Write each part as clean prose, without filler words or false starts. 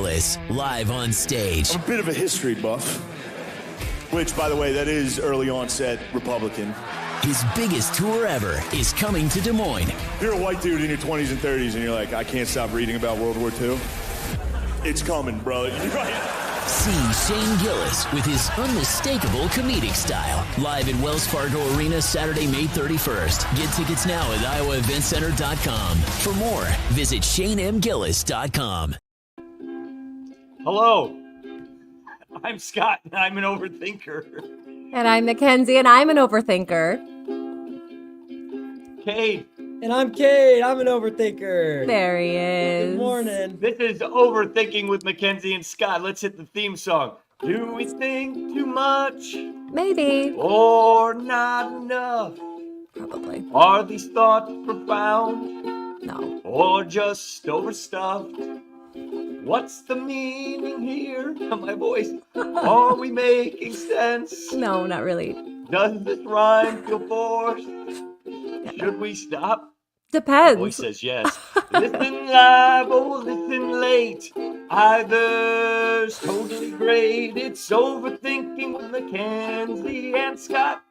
Gillis, live on stage. I'm a bit of a history buff, which, by the way, that is early onset Republican. His biggest tour ever is coming to Des Moines. You're a white dude in your 20s and 30s, and you're like, I can't stop reading about World War II. It's coming, bro. You're right. See Shane Gillis with his unmistakable comedic style. Live at Wells Fargo Arena Saturday, May 31st. Get tickets now at iowaeventcenter.com. For more, visit ShaneMGillis.com. Hello, I'm Scott, and I'm an overthinker. And I'm Mackenzie, and I'm an overthinker. Cade. And I'm Cade. I'm an overthinker. There he is. Good morning. This is Overthinking with Mackenzie and Scott. Let's hit the theme song. Do we think too much? Maybe. Or not enough? Probably. Are these thoughts profound? No. Or just overstuffed? What's the meaning here of my voice? Are we making sense? No, not really. Does this rhyme feel forced? Should we stop? Depends. My voice says yes. Listen live or listen late. Either's totally great. It's Overthinking with Mackenzie and Scott.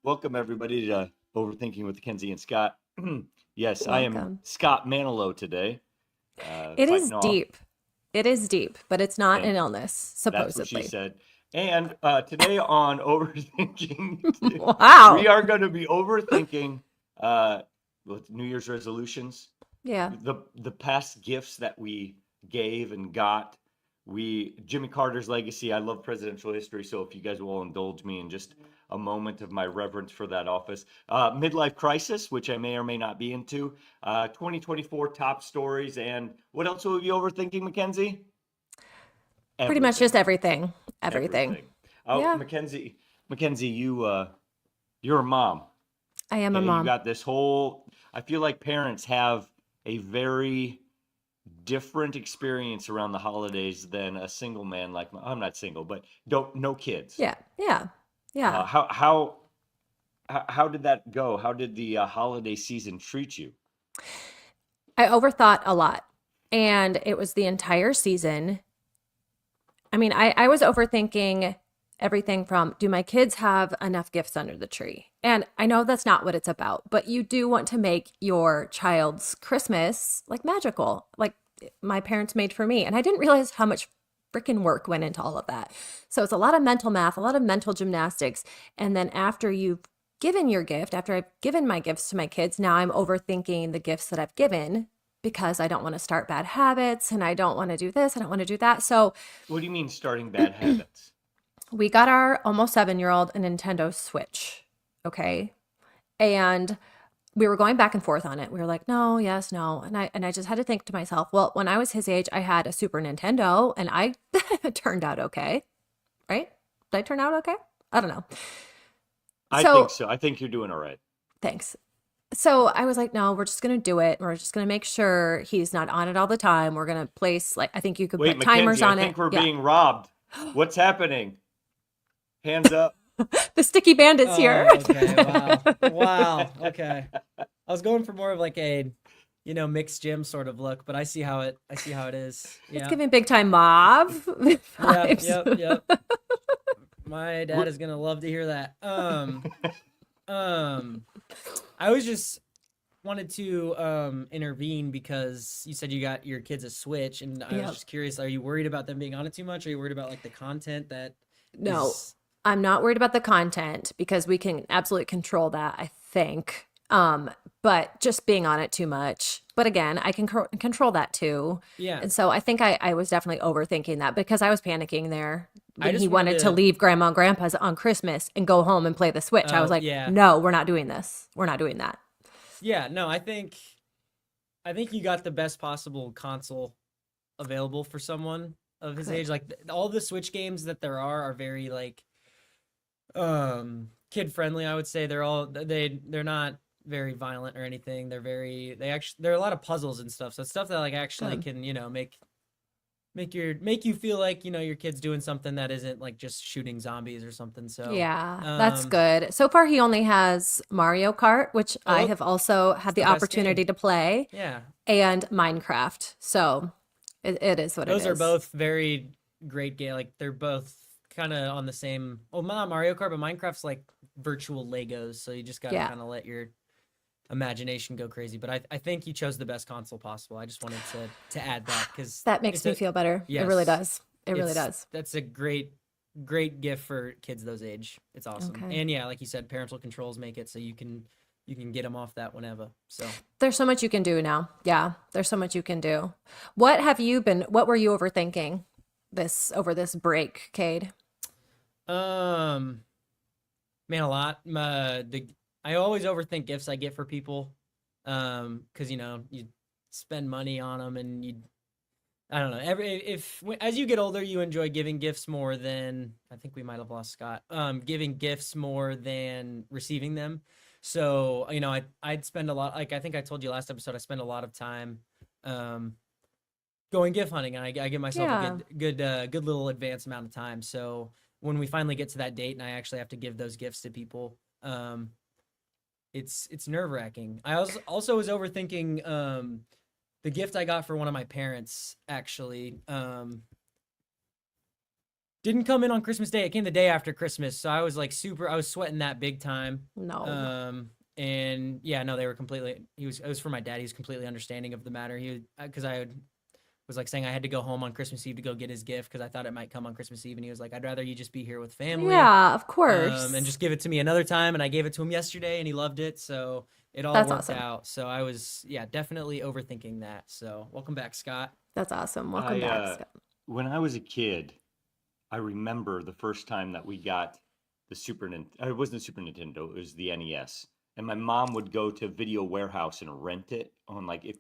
Welcome, everybody, to Overthinking with Mackenzie and Scott. Yes, Welcome. I am Scott Manilow today. It is fighting off. deep. It is deep, but it's not Okay. an illness, supposedly. That's what she said. And today on Overthinking, Wow. we are going to be overthinking with New Year's resolutions. Yeah. The past gifts that we gave and got. Jimmy Carter's legacy. I love presidential history, so if you guys will indulge me in just a moment of my reverence for that office. Midlife crisis, which I may or may not be into. 2024 top stories, and what else will you be overthinking, Mackenzie? Pretty much just everything. Everything. Oh, Yeah. Mackenzie, you're a mom. I am a Okay, mom. You got this whole. I feel like parents have a very different experience around the holidays than a single man like I'm not single, but no kids. Yeah. Yeah. Yeah. How did that go? How did the holiday season treat you? I overthought a lot, and it was the entire season. I mean, I was overthinking everything from, do my kids have enough gifts under the tree? And I know that's not what it's about, but you do want to make your child's Christmas like magical, like my parents made for me. And I didn't realize how much freaking work went into all of that. So it's a lot of mental math, a lot of mental gymnastics. And then after you've given your gift, after I've given my gifts to my kids, now I'm overthinking the gifts that I've given because I don't want to start bad habits and I don't want to do this, I don't want to do that. So What do you mean starting bad habits? we got our almost 7-year-old a Nintendo Switch, okay? And we were going back and forth on it. We were like, no, yes, no. And I just had to think to myself, well, when I was his age, I had a Super Nintendo and I turned out okay, right? Did I turn out okay? I don't know. I think so. I think you're doing all right. Thanks. So I was like, no, we're just going to do it. We're just going to make sure he's not on it all the time. We're going to place, like, I think you could Wait, put timers Mackenzie, on I think it. we're Yeah. being robbed. What's happening? Hands up. The sticky bandits here. Okay. Wow. Wow. Okay. I was going for more of like a, mixed gym sort of look, but I see how it is. Yeah. It's giving big time mob vibes. Yep. My dad is gonna love to hear that. I was just wanted to intervene because you said you got your kids a Switch, and I was just curious, are you worried about them being on it too much? Are you worried about like the content that No, is... I'm not worried about the content because we can absolutely control that, I think. But just being on it too much. But again, I can control that too. Yeah. And so I think I was definitely overthinking that because I was panicking there. I When just he wanted wanted to to- leave grandma and grandpa's on Christmas and go home and play the Switch. I was like, yeah. no, we're not doing this. We're not doing that. Yeah, no, I think you got the best possible console available for someone of his age. Like all the Switch games that there are very like kid friendly, I would say. They're not very violent or anything. There are a lot of puzzles and stuff. So it's stuff that like actually can, make you feel like, your kid's doing something that isn't like just shooting zombies or something. So Yeah, that's good. So far, he only has Mario Kart, which I have also had the the best opportunity game. to play, Yeah. and Minecraft. So It is what it is. Those are both very great game. Like they're both kind of on the same. Oh, not Mario Kart, but Minecraft's like virtual Legos, so you just gotta kind of let your imagination go crazy. But I think you chose the best console possible. I just wanted to add that because that makes me feel better. Yes, it really does. It really does. That's a great gift for kids those age. It's awesome. Okay. And yeah, like you said, parental controls make it so you can get them off that whenever. So there's so much you can do now. Yeah, there's so much you can do. What were you overthinking over this break, Cade? Man, a lot. I always overthink gifts I get for people. Cause you spend money on them and I don't know. As you get older, you enjoy giving gifts more than, I think we might've lost Scott, giving gifts more than receiving them. So, I'd spend a lot, like I think I told you last episode, I spend a lot of time going gift hunting, and I give myself a good little advanced amount of time. So when we finally get to that date and I actually have to give those gifts to people, it's nerve-wracking. I also was overthinking the gift I got for one of my parents, actually. Didn't come in on Christmas Day. It came the day after Christmas. So I was like I was sweating that big time. No. And yeah, no, they were it was for my dad. He was completely understanding of the matter. Because I was like saying I had to go home on Christmas Eve to go get his gift because I thought it might come on Christmas Eve. And he was like, I'd rather you just be here with family. Yeah, of course. And just give it to me another time. And I gave it to him yesterday and he loved it. So it all worked out. So I was, definitely overthinking that. So welcome back, Scott. That's awesome. Welcome back, Scott. When I was a kid, I remember the first time that we got the Super Nintendo. It wasn't the Super Nintendo, it was the NES. And my mom would go to Video Warehouse and rent it on if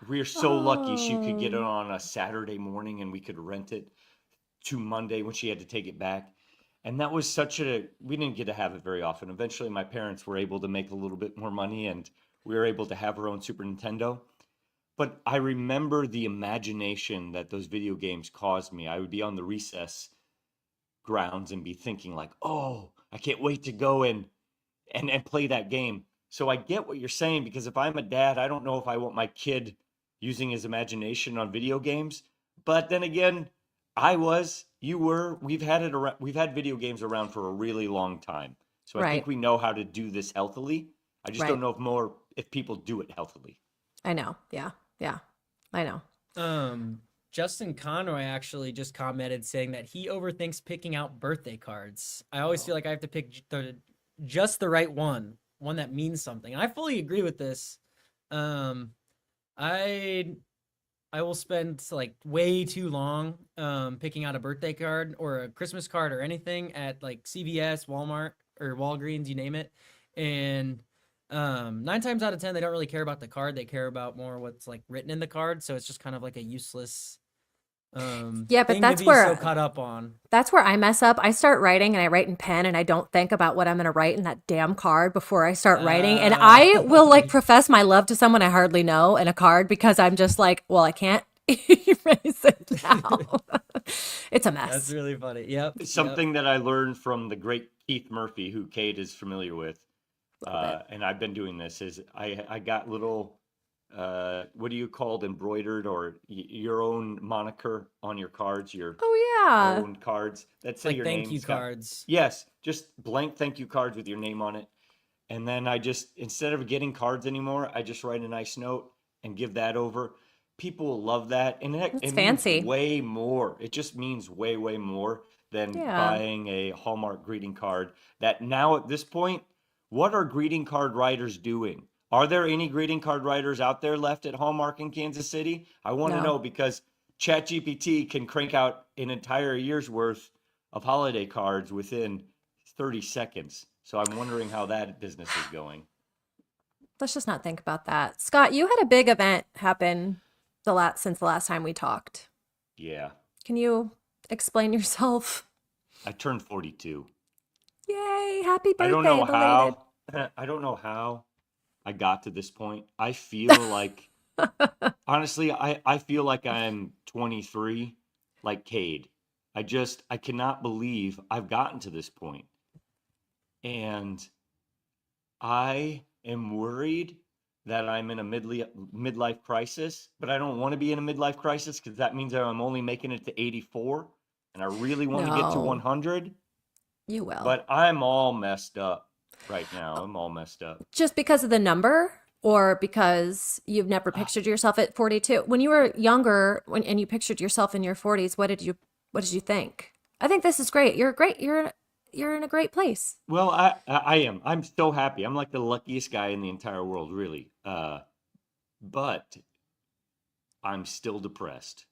we were so lucky she could get it on a Saturday morning and we could rent it to Monday when she had to take it back. And that was we didn't get to have it very often. Eventually my parents were able to make a little bit more money and we were able to have our own Super Nintendo. But I remember the imagination that those video games caused me. I would be on the recess grounds and be thinking oh, I can't wait to go and play that game. So I get what you're saying, because if I'm a dad, I don't know if I want my kid using his imagination on video games. But then again, we've had video games around for a really long time. So I think we know how to do this healthily. I just don't know if people do it healthily. I know. Yeah. I know. Justin Conroy actually just commented saying that he overthinks picking out birthday cards. I always feel like I have to pick just the right one that means something. And I fully agree with this. I will spend way too long picking out a birthday card or a Christmas card or anything at CVS, Walmart, or Walgreens, you name it. And 9 times out of 10, they don't really care about the card. They care about more what's written in the card. So it's just kind of a useless but that's where so caught up on. That's where I mess up. I start writing and I write in pen and I don't think about what I'm going to write in that damn card before I start writing. And I will profess my love to someone I hardly know in a card because I'm just well, I can't erase it now. It's a mess. That's really funny. Yep. Something that I learned from the great Keith Murphy, who Kate is familiar with. And I've been doing this is I got little, what do you call it, embroidered or your own moniker on your cards, your own cards that say your name. Thank you cards. Yes, just blank thank you cards with your name on it. And then instead of getting cards anymore, I just write a nice note and give that over. People will love that. And it fancy. Means way more. It just means way, way more than buying a Hallmark greeting card that now at this point, what are greeting card writers doing? Are there any greeting card writers out there left at Hallmark in Kansas City? I want to know, because ChatGPT can crank out an entire year's worth of holiday cards within 30 seconds. So I'm wondering how that business is going. Let's just not think about that. Scott, you had a big event happen since the last time we talked. Yeah. Can you explain yourself? I turned 42. Yay, happy birthday. I don't know how I got to this point. I feel honestly, I feel like I'm 23, like Cade. I cannot believe I've gotten to this point. And I am worried that I'm in a midlife crisis, but I don't want to be in a midlife crisis because that means that I'm only making it to 84, and I really want to get to No, 100. you will. But I'm all messed up right now. I'm all messed up. Just because of the number, or because you've never pictured yourself at 42? When you were younger, and you pictured yourself in your 40s, what did you think? I think this is great. You're in a great place. Well, I am. I'm so happy. I'm like the luckiest guy in the entire world, really. But I'm still depressed.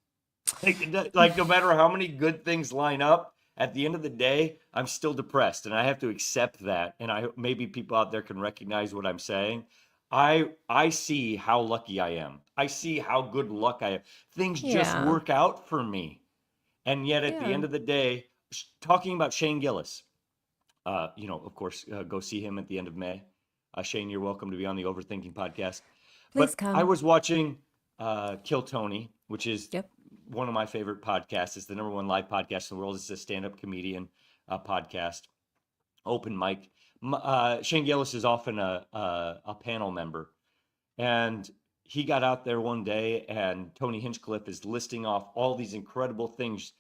Like no matter how many good things line up, at the end of the day, I'm still depressed, and I have to accept that. And I hope maybe people out there can recognize what I'm saying. I see how lucky I am. I see how good luck I have. Things just Yeah. work out for me. And yet at the Yeah. end of the day, talking about Shane Gillis, of course, go see him at the end of May. Shane, you're welcome to be on the Overthinking podcast. Please But I come. was watching Kill Tony, which is Yep. one of my favorite podcasts. It's the number one live podcast in the world. It's a stand-up comedian podcast, open mic. Shane Gillis is often a panel member, and he got out there one day, and Tony Hinchcliffe is listing off all these incredible things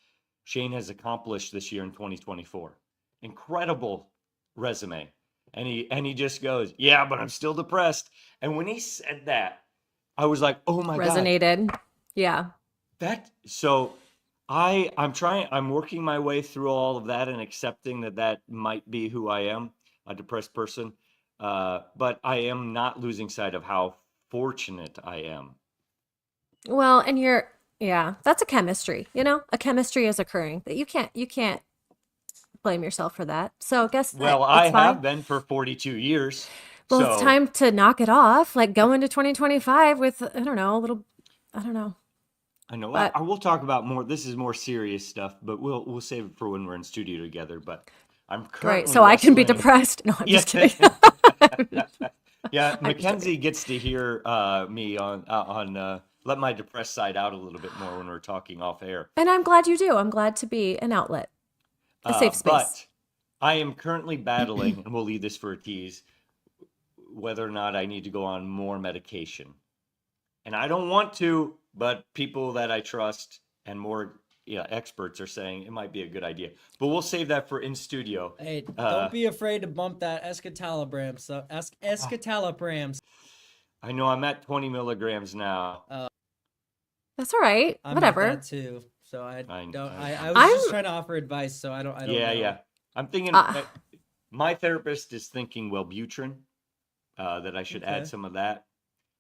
Shane has accomplished this year in 2024. Incredible resume. And he just goes, "Yeah, but I'm still depressed." And when he said that, I was like, "Oh my God." Resonated. Yeah. I'm working my way through all of that and accepting that might be who I am, a depressed person. But I am not losing sight of how fortunate I am. Well, and yeah, that's a chemistry, a chemistry is occurring that you can't blame yourself for that. So I guess Well, I it's fine. have been for 42 years. Well, it's So time to knock it off, like go into 2025 with, I don't know, a little, I don't know. I know But I will talk about more. This is more serious stuff, but we'll save it for when we're in studio together. But I'm great. currently So I can be wrestling. depressed. No, I'm Yeah. just kidding. Yeah, I'm just joking. Mackenzie gets to hear me on let my depressed side out a little bit more when we're talking off air. And I'm glad you do. I'm glad to be an outlet, a safe space. But I am currently battling, and we'll leave this for a tease, whether or not I need to go on more medication. And I don't want to, but people that I trust and more experts are saying it might be a good idea. But we'll save that for in studio. Hey, don't be afraid to bump that escitalopram. So escitalopram. I know I'm at 20 milligrams now. That's all right. I'm Whatever. at that too. So I I- don't. I- I was just trying to offer advice. So I don't. Yeah, know. yeah. I'm thinking Uh, my therapist is thinking Wellbutrin, that I should add Okay. some of that.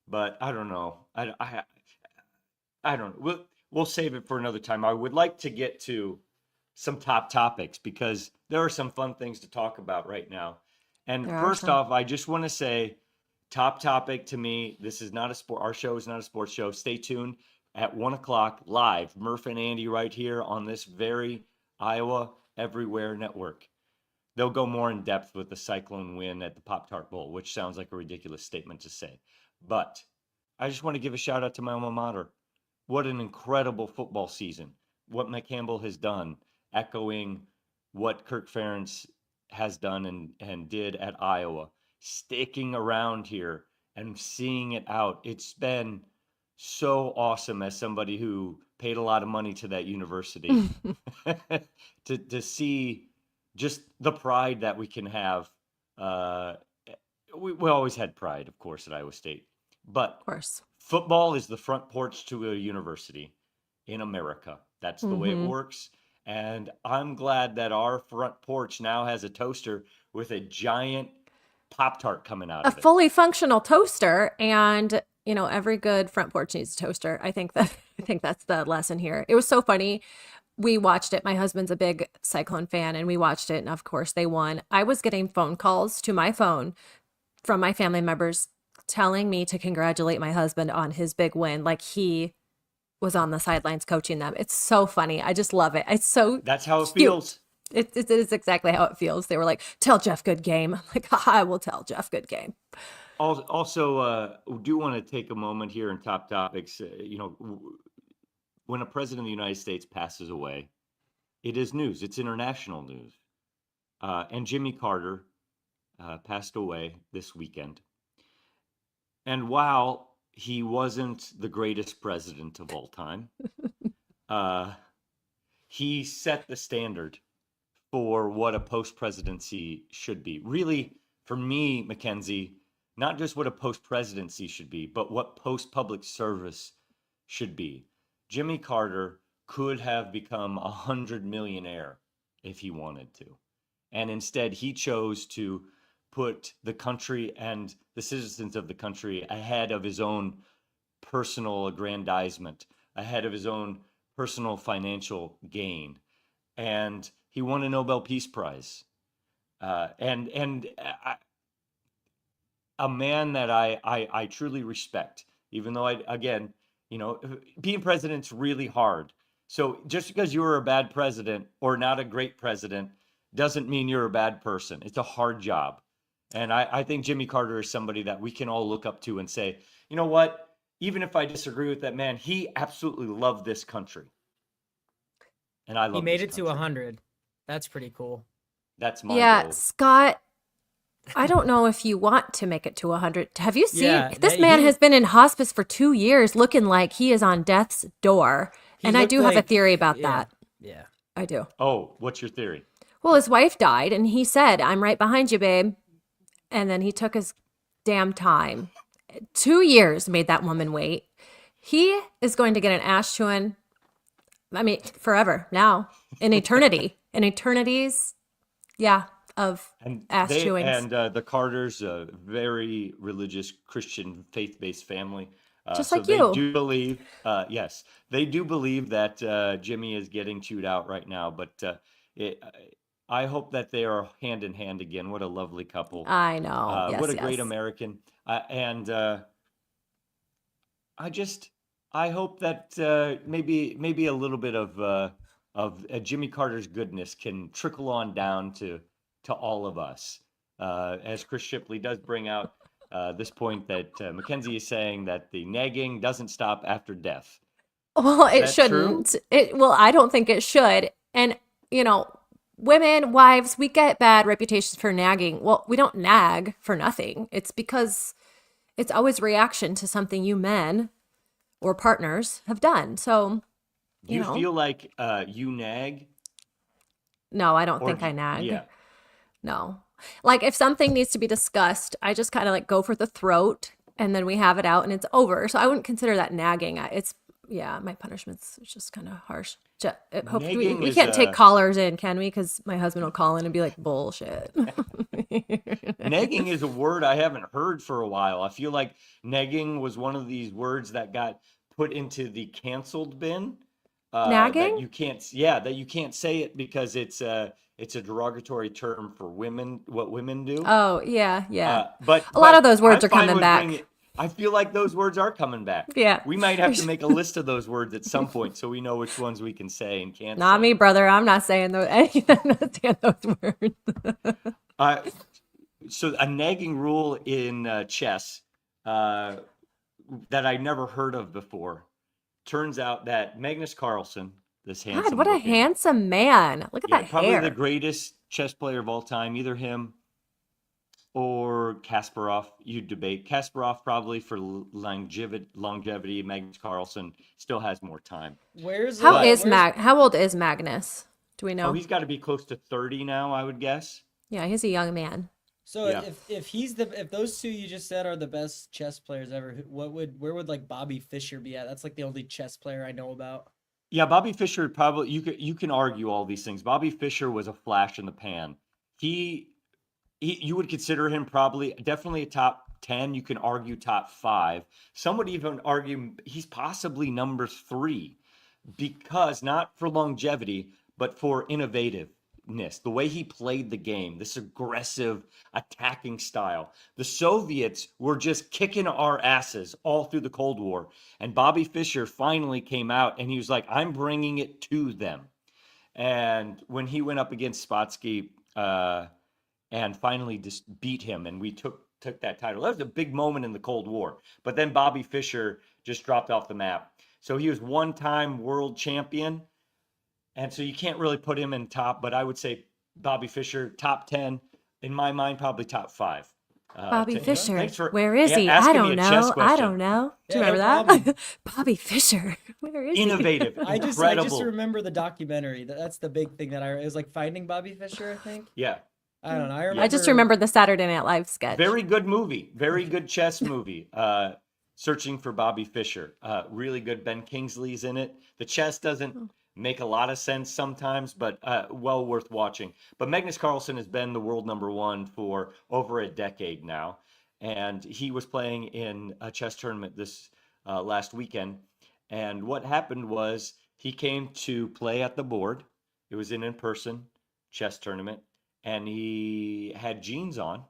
But I don't know. I don't know. We'll save it for another time. I would like to get to some top topics because there are some fun things to talk about right now. And There are first some. off, I just want to say top topic to me, this is not a sport. Our show is not a sports show. Stay tuned at 1:00 live. Murph and Andy right here on this very Iowa Everywhere Network. They'll go more in depth with the Cyclone win at the Pop-Tart Bowl, which sounds like a ridiculous statement to say. But I just want to give a shout out to my alma mater. What an incredible football season. What Matt Campbell has done, echoing what Kirk Ferentz has done and did at Iowa, sticking around here and seeing it out. It's been so awesome as somebody who paid a lot of money to that university to see just the pride that we can have. We always had pride, of course, at Iowa State, but Of course. football is the front porch to a university in America. That's the way it works. And I'm glad that our front porch now has a toaster with a giant Pop-Tart coming out A of it. fully functional toaster, and every good front porch needs a toaster. I think that's the lesson here. It was so funny. We watched it. My husband's a big Cyclone fan, and we watched it, and of course they won. I was getting phone calls to my phone from my family members telling me to congratulate my husband on his big win, like he was on the sidelines coaching them. It's so funny. I just love it. It's so That's how it cute. feels. It is exactly how it feels. They were like, "Tell Jeff good game." I'm like, I will tell Jeff good game. Also, do want to take a moment here in top topics. When a president of the United States passes away, it is news. It's international news. And Jimmy Carter passed away this weekend. And while he wasn't the greatest president of all time, uh, he set the standard for what a post presidency should be. Really, for me, Mackenzie, not just what a post presidency should be, but what post public service should be. Jimmy Carter could have become 100 millionaire if he wanted to. And instead, he chose to put the country and the citizens of the country ahead of his own personal aggrandizement, ahead of his own personal financial gain. And he won a Nobel Peace Prize. A man that I truly respect, even though again, being president's really hard. So just because you were a bad president or not a great president doesn't mean you're a bad person. It's a hard job. And I think Jimmy Carter is somebody that we can all look up to and say, you know what? Even if I disagree with that man, he absolutely loved this country. And I love He made this it to country. 100. That's pretty cool. That's my goal. Scott, I don't know if you want to make it to 100. Have you seen Yeah, this man has been in hospice for 2 years looking like he is on death's door. And I do have a theory about that. Yeah. I do. Oh, what's your theory? Well, his wife died and he said, "I'm right behind you, babe." And then he took his damn time. 2 years made that woman wait. He is going to get an ass chewing, I mean, forever now, in eternity. In eternities, of ass chewing. And the Carters, a very religious Christian faith-based family. Just so like they you. do believe, yes, they do believe that Jimmy is getting chewed out right now. But I hope that they are hand in hand again. What a lovely couple. I know. Yes, what a great yes. American. I hope that maybe a little bit of Jimmy Carter's goodness can trickle on down to all of us. As Chris Shipley does bring out this point that Mackenzie is saying that the nagging doesn't stop after death. Well, it Is that true? shouldn't. Well, I don't think it should. And, women, wives, we get bad reputations for nagging. Well, we don't nag for nothing. It's because it's always reaction to something you men or partners have done. So, Do you feel like you nag? No, I don't Or think I nag. Yeah. No. Like if something needs to be discussed, I just kind of like go for the throat and then we have it out and it's over. So I wouldn't consider that nagging. My punishment's just kind of harsh. Hopefully Nagging we is, can't take callers in, can we? Because my husband will call in and be like, bullshit. Nagging is a word I haven't heard for a while. I feel like nagging was one of these words that got put into the canceled bin. Nagging? That you can't say it because it's a derogatory term for women, what women do. Oh, yeah. But a lot of those words I'm are fine coming with back. I feel like those words are coming back. Yeah. We might have to make a list of those words at some point so we know which ones we can say and can't Not say. me, brother. I'm not saying those. I'm not saying those words. So a nagging rule in chess that I never heard of before. Turns out that Magnus Carlsen, this handsome, God, what a handsome man! Look at that probably hair. the greatest chess player of all time, either him or Kasparov. You debate Kasparov probably for longevity. Magnus Carlsen still has more time. How old is Magnus? Do we know? Oh, he's got to be close to 30 now, I would guess. Yeah, he's a young man. So if those two you just said are the best chess players ever, where would like Bobby Fischer be at? That's like the only chess player I know about. Yeah, Bobby Fischer probably you can argue all these things. Bobby Fischer was a flash in the pan. You would consider him definitely a top 10. You can argue top 5. Some would even argue he's possibly number 3 because not for longevity, but for innovativeness. The way he played the game, this aggressive attacking style. The Soviets were just kicking our asses all through the Cold War. And Bobby Fischer finally came out and he was like, I'm bringing it to them. And when he went up against Spassky and finally just beat him and we took that title, that was a big moment in the Cold War. But then Bobby Fischer just dropped off the map. So he was one-time world champion. And so you can't really put him in top, but I would say Bobby Fischer, top 10. In my mind, probably top 5. Bobby Fischer. Thanks for Where is he? I asking me don't a chess know. I question. don't know. Do you Yeah, remember no that? Bobby Fischer. Where is Innovative, I just incredible. remember the documentary. That's the big thing that it was like Finding Bobby Fischer, I think. Yeah. I don't know. I he? remember. I just remember the Saturday Night Live sketch. Very good movie. Very good chess movie. Searching for Bobby Fischer. Really good. Ben Kingsley's in it. The chess doesn't make a lot of sense sometimes, but well worth watching. But Magnus Carlsen has been the world #1 for over a decade now. And he was playing in a chess tournament this last weekend. And what happened was he came to play at the board. It was an in-person chess tournament. And he had jeans on.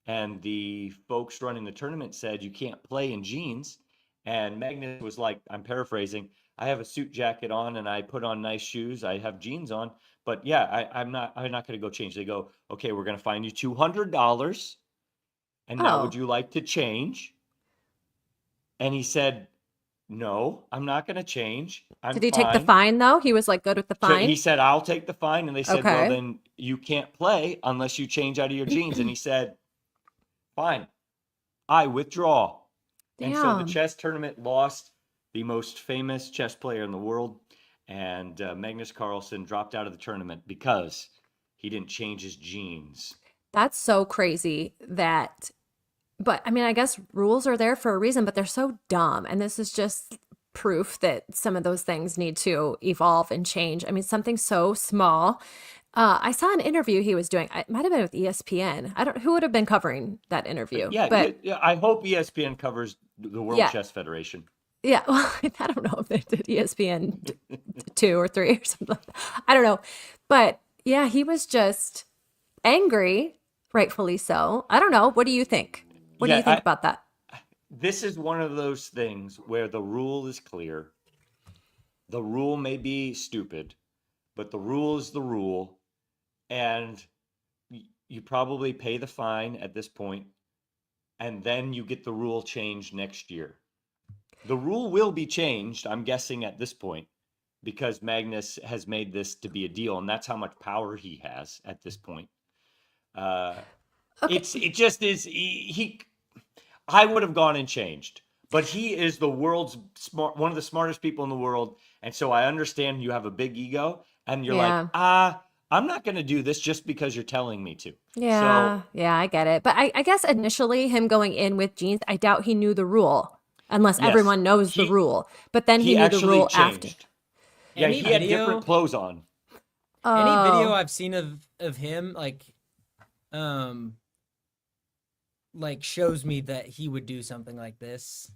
And the folks running the tournament said, you can't play in jeans. And Magnus was like, I'm paraphrasing, I have a suit jacket on and I put on nice shoes. I have jeans on. But yeah, I'm not going to go change. They go, okay, we're going to fine you $200. And now would you like to change? And he said, no, I'm not going to change. Did he take the fine though? He was like good with the So fine? he said, I'll take the fine. And they said, well, Okay. then you can't play unless you change out of your jeans. And he said, fine, I withdraw. And so the Damn. chess tournament lost the most famous chess player in the world. And Magnus Carlsen dropped out of the tournament because he didn't change his jeans. That's so crazy that, but I mean, I guess rules are there for a reason, but they're so dumb. And this is just proof that some of those things need to evolve and change. I mean, something so small. I saw an interview he was doing. It might have been with ESPN. I don't. Who would have been covering that interview? Yeah, but yeah, I hope ESPN covers the World Yeah. Chess Federation. yeah. Well, I don't know if they did ESPN 2 or 3 or something. I don't know, but yeah, he was just angry, rightfully so. I don't know. What do you think? What do Yeah, you think about that? This is one of those things where the rule is clear. The rule may be stupid, but the rule is the rule. And you probably pay the fine at this point, and then you get the rule changed next year. The rule will be changed, I'm guessing, at this point, because Magnus has made this to be a deal, and that's how much power he has at this point. Okay. It just is. He I would have gone and changed, but he is the world's one of the smartest people in the world, and so I understand you have a big ego, and you're Yeah. like, I'm not going to do this just because you're telling me to. Yeah, So, yeah, I get it. But I guess initially him going in with jeans, I doubt he knew the rule unless Yes. everyone knows the He- rule. But then he he knew the actually rule after. changed. Yeah, Any he had video- different clothes on. Any video Oh, I've seen of him, like shows me that he would do something like this.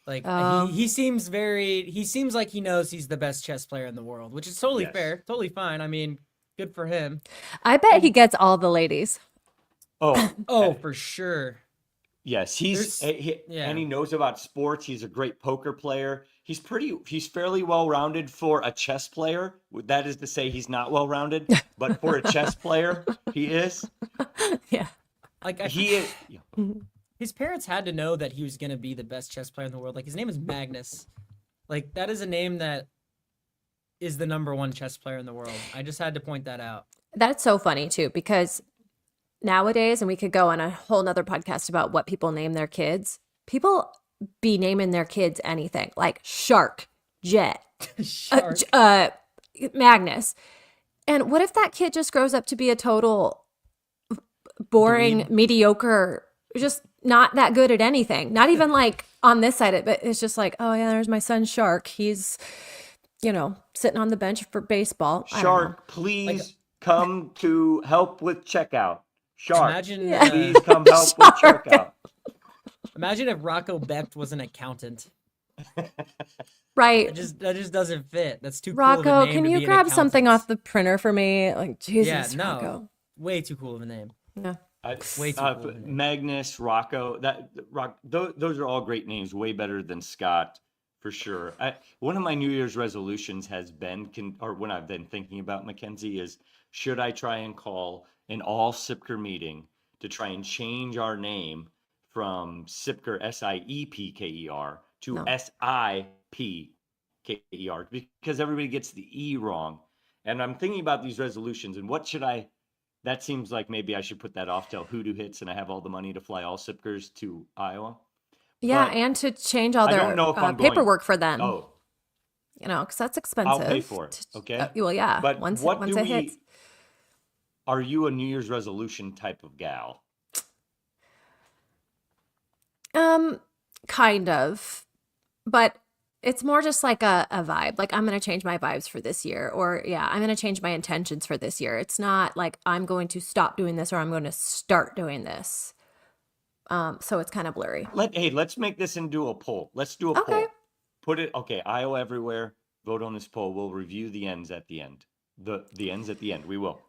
Like Oh. he seems like he knows he's the best chess player in the world, which is totally Yes. fair, totally fine. I mean, good for him. I bet he gets all the ladies. Oh, Oh, for sure. yes, Yeah. and he knows about sports. He's a great poker player. He's fairly well-rounded for a chess player. That is to say, he's not well-rounded, but for a chess player, he is. Yeah. Like He is. his parents had to know that he was gonna be the best chess player in the world. Like his name is Magnus. Like that is a name that is the #1 chess player in the world. I just had to point that out. That's so funny too, because nowadays, and we could go on a whole nother podcast about what people name their kids. People be naming their kids anything like Shark, Jet, Shark. Magnus. And what if that kid just grows up to be a total boring, Dweeb. mediocre, just not that good at anything? Not even like on this side of it, but it's just like, oh yeah, there's my son Shark. He's, sitting on the bench for baseball. I don't know. Shark, please come to help with checkout. Shark, Imagine, Yeah. please come help with Shark. checkout. Imagine if Rocco Becht was an accountant. Right. That just doesn't fit. That's too cool of a Rocco, name can to you be an grab something accountant. off the printer for me? Like, Jesus, Yeah, no. Rocco. Way too cool of a name. Yeah. Way too cool. Magnus, Rocco, those are all great names, way better than Scott, for sure. One of my New Year's resolutions has been, or when I've been thinking about Mackenzie, is should I try and call an all Sipker meeting to try and change our name from Sipker, Siepker, to No. Sipker, because everybody gets the E wrong. And I'm thinking about these resolutions and what should I that seems like maybe I should put that off till Hoodoo hits and I have all the money to fly all Sipkers to Iowa. Yeah, But and to change all I don't their know if I'm going. paperwork for them. Oh, Because that's I'll expensive. pay for it. Okay. Well, yeah. But Once what do it we? hits. Are you a New Year's resolution type of gal? Kind of, but it's more just like a vibe. Like, I'm going to change my vibes for this year, or yeah, I'm going to change my intentions for this year. It's not like I'm going to stop doing this or I'm going to start doing this. So it's kind of blurry. Let's make this into a poll. Let's do a poll. Put it, okay, Iowa everywhere. Vote on this poll. We'll review the ends at the end. The ends at the end. We will.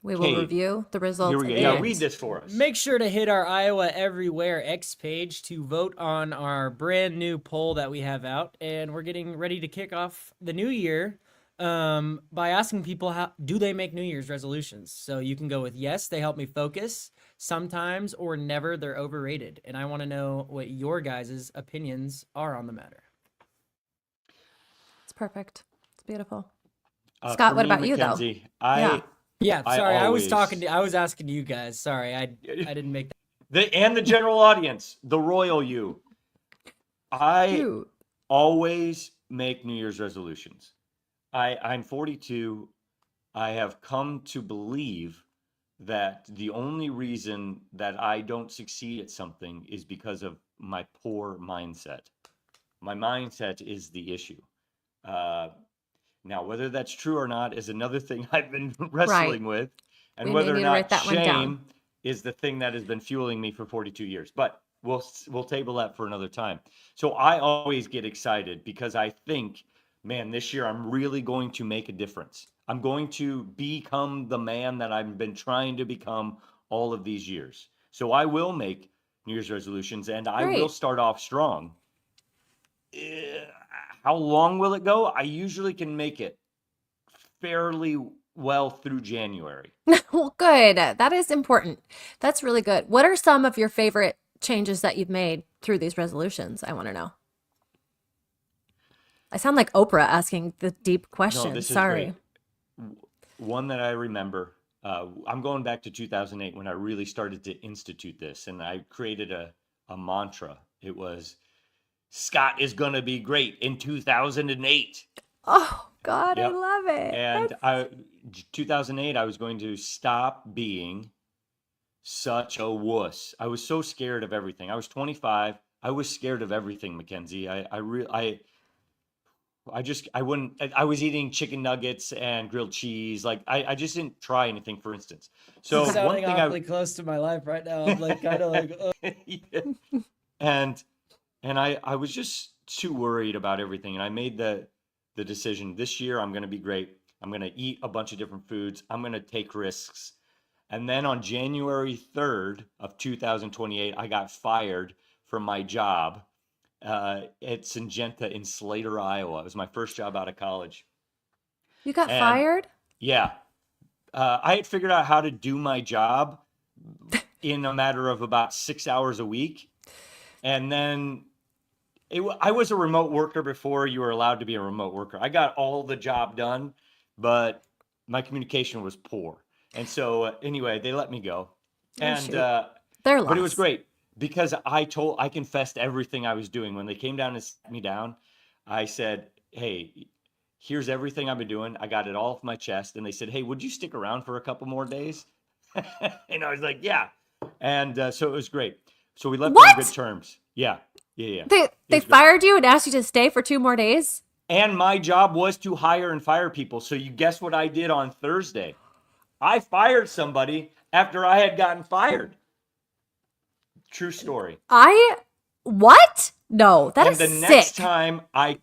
We will review the results. Here we go. Yeah, read this for us. Make sure to hit our Iowa Everywhere X page to vote on our brand new poll that we have out. And we're getting ready to kick off the new year by asking people, how do they make New Year's resolutions? So you can go with yes, they help me focus, sometimes, or never, they're overrated. And I want to know what your guys' opinions are on the matter. It's perfect. It's beautiful. Scott, what about Mackenzie, you, though? Yeah, sorry, I was asking you guys. Sorry, I didn't make that. And the general audience, the royal you. I always make New Year's resolutions. I'm 42. I have come to believe that the only reason that I don't succeed at something is because of my poor mindset. My mindset is the issue. Now, whether that's true or not is another thing I've been wrestling with. And whether or not shame is the thing that has been fueling me for 42 years. But we'll table that for another time. So I always get excited because I think, man, this year I'm really going to make a difference. I'm going to become the man that I've been trying to become all of these years. So I will make New Year's resolutions and I will start off strong. How long will it go? I usually can make it fairly well through January. Well, good. That is important. That's really good. What are some of your favorite changes that you've made through these resolutions? I want to know. I sound like Oprah asking the deep questions. No, this is Sorry. great. One that I remember, I'm going back to 2008 when I really started to institute this, and I created a mantra. It was, Scott is going to be great in 2008. Oh, God, Yep. I love it. And 2008, I was going to stop being such a wuss. I was so scared of everything. I was 25. I was scared of everything, Mackenzie. I was eating chicken nuggets and grilled cheese. Like I just didn't try anything, for instance. So This is one sounding thing awfully close to my life right now. I'm like kind of like, Yeah. And I was just too worried about everything. And I made the decision this year, I'm going to be great. I'm going to eat a bunch of different foods. I'm going to take risks. And then on January 3rd of 2028, I got fired from my job at Syngenta in Slater, Iowa. It was my first job out of college. You got fired? Yeah. I had figured out how to do my job in a matter of about 6 hours a week. And then I was a remote worker before you were allowed to be a remote worker. I got all the job done, but my communication was poor. And so anyway, they let me go. And Their but it was loss. great because I confessed everything I was doing. When they came down and sat me down, I said, hey, here's everything I've been doing. I got it all off my chest. And they said, hey, would you stick around for a couple more days? And I was like, yeah. And so it was great. So we left on good terms. Yeah. They fired you and asked you to stay for 2 more days? And my job was to hire and fire people. So you guess what I did on Thursday? I fired somebody after I had gotten fired. True story. What? No, that is sick. And the next time I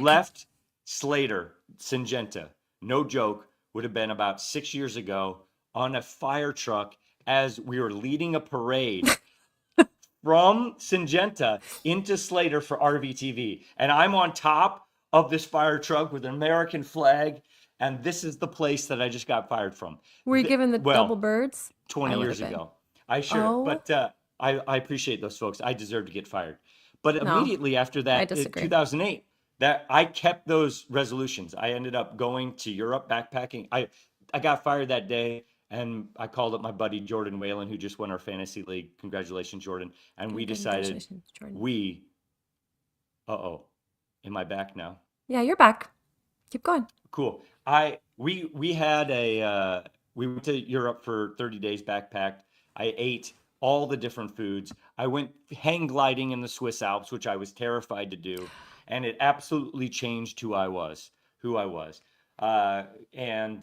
left Slater, Syngenta, no joke, would have been about 6 years ago on a fire truck as we were leading a parade from Syngenta into Slater for RVTV. And I'm on top of this fire truck with an American flag. And this is the place that I just got fired from. Were you given the double birds? 20 years ago. I sure, but I appreciate those folks. I deserve to get fired. But immediately after that, in 2008, that I kept those resolutions. I ended up going to Europe backpacking. I got fired that day, and I called up my buddy Jordan Whalen, who just won our fantasy league. Congratulations, Jordan. And we decided Congratulations, Jordan. uh-oh, am I back now? Yeah, you're back. Keep going. Cool. We had we went to Europe for 30 days backpacked. I ate all the different foods. I went hang gliding in the Swiss Alps, which I was terrified to do, and it absolutely changed who I was. Uh, and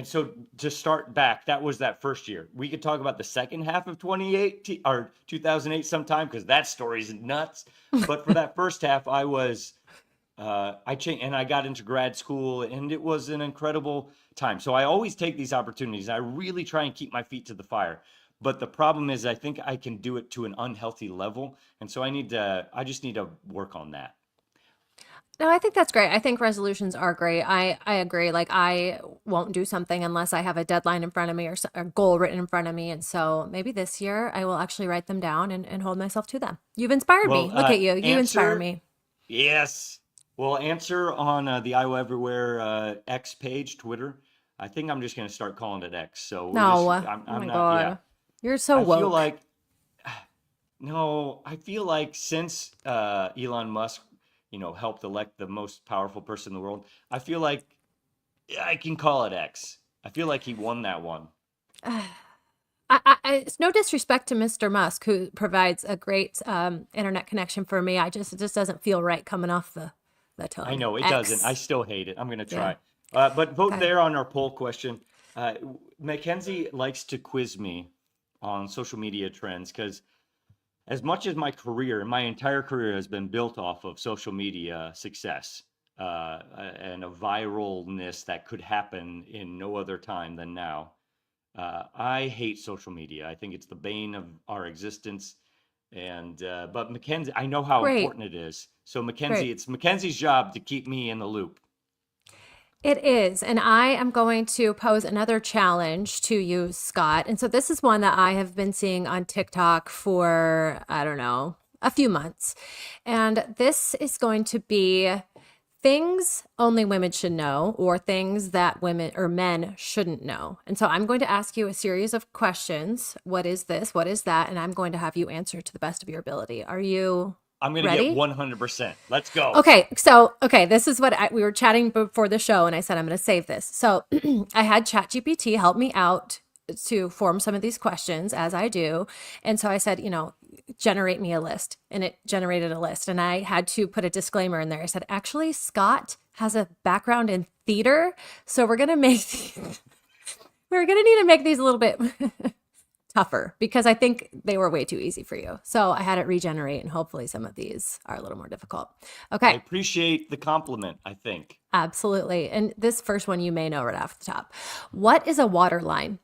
so to start back, that was that first year. We could talk about the second half of 2018 or 2008 sometime, because that story's nuts. But for that first half, I changed and I got into grad school, and it was an incredible time. So I always take these opportunities. I really try and keep my feet to the fire. But the problem is, I think I can do it to an unhealthy level. And so I just need to work on that. No, I think that's great. I think resolutions are great. I agree. Like, I won't do something unless I have a deadline in front of me or a goal written in front of me. And so maybe this year I will actually write them down and hold myself to them. You've inspired me. Look at you. You inspire me. Yes. Well, answer on the Iowa Everywhere X page, Twitter. I think I'm just going to start calling it X. So No. I'm Oh my not. God. Yeah. You're so I woke. feel like no. I feel like since Elon Musk, helped elect the most powerful person in the world, I feel like I can call it X. I feel like he won that one. It's no disrespect to Mr. Musk, who provides a great internet connection for me. It just doesn't feel right coming off the tongue. I know it X. doesn't. I still hate it. I'm going to try. Yeah. But vote Okay. there on our poll question. Mackenzie likes to quiz me on social media trends, because as much as my entire career has been built off of social media success and a viralness that could happen in no other time than now, I hate social media. I think it's the bane of our existence. And but Mackenzie, I know how Great. important it is. So Mackenzie, Great. it's Mackenzie's job to keep me in the loop. It is. And I am going to pose another challenge to you, Scott. And so this is one that I have been seeing on TikTok for, I don't know, a few months. And this is going to be things only women should know, or things that women or men shouldn't know. And so I'm going to ask you a series of questions. What is this? What is that? And I'm going to have you answer to the best of your ability. Are you I'm going to ready? get 100%. Let's go. Okay. So, this is what we were chatting before the show, and I said, I'm going to save this. So I had ChatGPT help me out to form some of these questions, as I do. And so I said, generate me a list, and it generated a list. And I had to put a disclaimer in there. I said, actually, Scott has a background in theater. So we're going to need to make these a little bit tougher, because I think they were way too easy for you. So I had it regenerate, and hopefully some of these are a little more difficult. I Okay. appreciate the compliment, I think. Absolutely. And this first one you may know right off the top. What is a water line?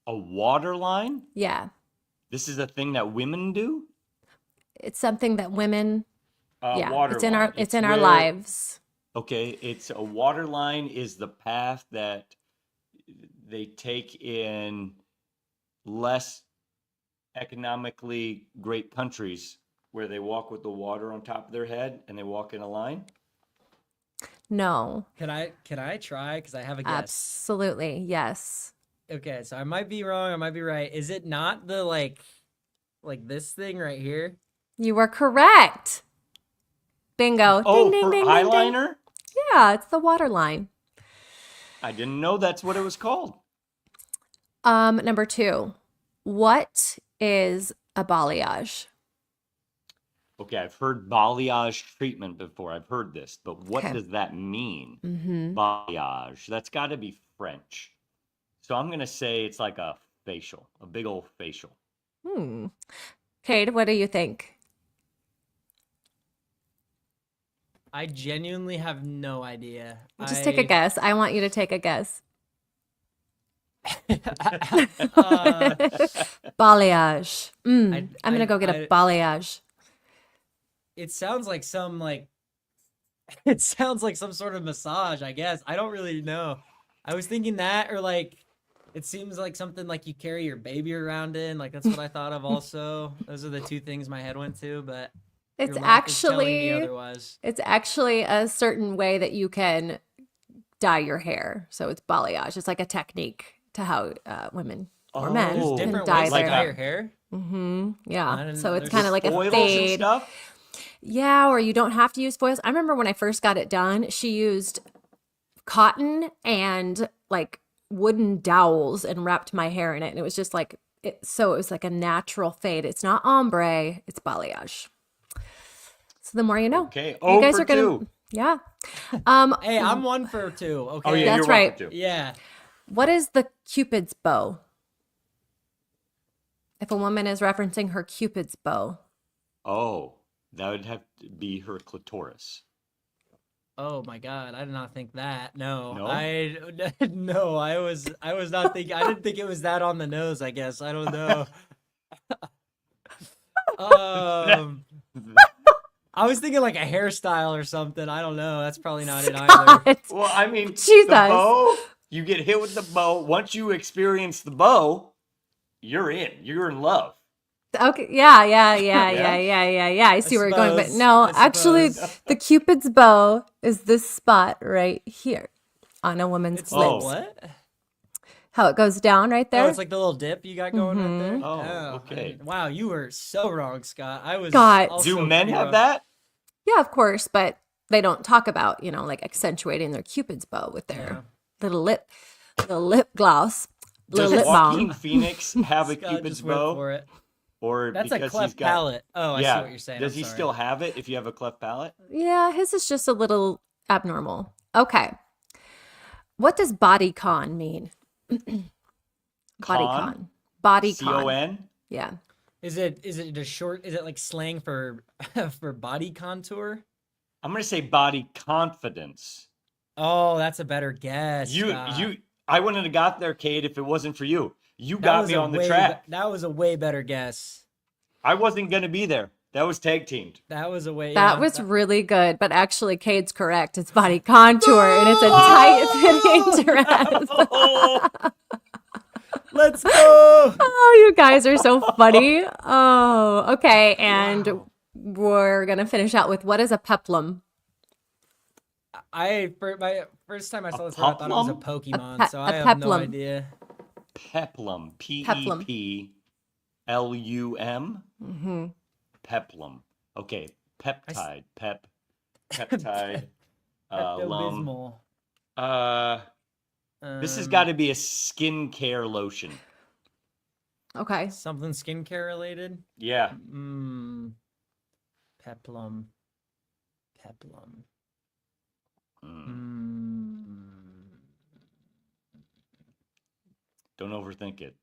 A water line? Yeah. This is a thing that women do? It's something that women, Water it's in line. it's in our where- lives. Okay, it's a water line is the path that they take in less economically great countries, where they walk with the water on top of their head and they walk in a line. No. Can I try? Because I have a guess. Absolutely. Yes. Okay, so I might be wrong, I might be right. Is it not the like this thing right here? You were correct. Bingo. Oh, Ding, ding, for ding, ding, ding. eyeliner? Yeah, it's the water line. I didn't know that's what it was called. Number 2. What is a balayage? Okay, I've heard balayage treatment before. I've heard this, but what Okay. does that mean? Mm-hmm. Balayage. That's got to be French. So I'm going to say it's like a facial, a big old facial. Kate, what do you think? I genuinely have no idea. Just take a guess. I want you to take a guess. Balayage. I'm going to go get a balayage. It sounds like it sounds like some sort of massage, I guess. I don't really know. I was thinking that, or it seems like something like you carry your baby around in. Like, that's what I thought of also. Those are the two things my head went to, but It's your mouth is telling me actually otherwise. it's actually a certain way that you can dye your hair. So it's balayage. It's like a technique to how women or men Oh. can Different dye ways their to dye your hair. Yeah. I didn't- So it's there's kind of like a Oils and fade. stuff. Yeah, or you don't have to use foils. I remember when I first got it done, she used cotton and like wooden dowels and wrapped my hair in it. And it was just like, so it was like a natural fade. It's not ombre, it's balayage. So the more you know. Okay. You guys for are gonna, two. yeah. Hey, I'm 1 for 2. Okay. Oh yeah, That's you're right. welcome to. Yeah. What is the Cupid's bow? If a woman is referencing her Cupid's bow. Oh, that would have to be her clitoris. Oh my God, I did not think that. No, No? no, I was not thinking. I didn't think it was that on the nose. I guess I don't know. I was thinking like a hairstyle or something. I don't know. That's probably not it either. God. Well, I mean, Jesus. the bow, you get hit with the bow. Once you experience the bow, you're in. You're in love. Okay, yeah. I see where you're going, but suppose, no, I actually, suppose. the Cupid's bow is this spot right here on a woman's It's Oh. lips. what? How it goes down right there. Oh, it's like the little dip you got going right there. Oh, okay. Wow, you were so wrong, Scott. I was. God. also Do men pretty have wrong. that? Yeah, of course, but they don't talk about, like accentuating their Cupid's bow with their little lip gloss, little Does lip Joaquin balm. Phoenix have a Scott Cupid's just went bow? for it. Or That's a because cleft he's got... palate. Oh, I see what you're saying. Does I'm he sorry. still have it if you have a cleft palate? Yeah, his is just a little abnormal. Okay. What does bodycon mean? Bodycon. Bodycon. C-O-N? Yeah. Is it a short? Is it like slang for for body contour? I'm going to say body confidence. Oh, that's a better guess. Scott. I wouldn't have got there, Kate, if it wasn't for you. You That got was me a on the way track. that was a way better guess. I wasn't going to be there. That was tag teamed. That was a way. That yeah, was really good, but actually Cade's correct. It's body contour and it's a tight fitting dress. Let's go. Oh, you guys are so funny. Oh, okay. And we're going to finish out with what is a peplum? For my first time I saw this word, I thought it was a Pokemon, so I have no peplum. idea. Peplum. Peplum. P-E-P-L-U-M. Mm-hmm. Peplum. Okay. Peptide. Peptide. Lum. Pepto-Bismol. This has got to be a skincare lotion. Okay. Something skincare related. Yeah. Peplum. Don't overthink it.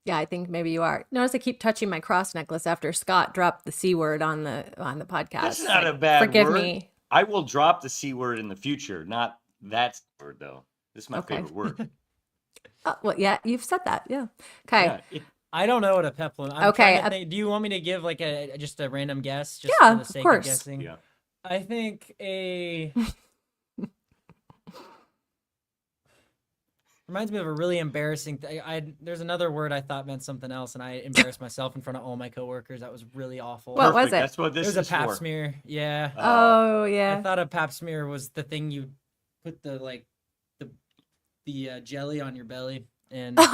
Yeah, I think maybe you are. Notice I keep touching my cross necklace after Scott dropped the C word on the podcast. That's not Like, a bad forgive word. me. I will drop the C word in the future. Not that word, though. This is my Okay. favorite word. Well, yeah, you've said that. Yeah. Okay. Yeah, I don't know what a peplum. I'm Okay, trying to think. Do you want me to give like just a random guess? Just Yeah, for the of sake course. of guessing. Yeah. I think reminds me of a really embarrassing thing. There's another word I thought meant something else, and I embarrassed myself in front of all my coworkers. That was really awful. What was Perfect. it? That's what It this was a is pap for. smear. Yeah. Oh, I yeah. thought a pap smear was the thing you put the jelly on your belly, and No,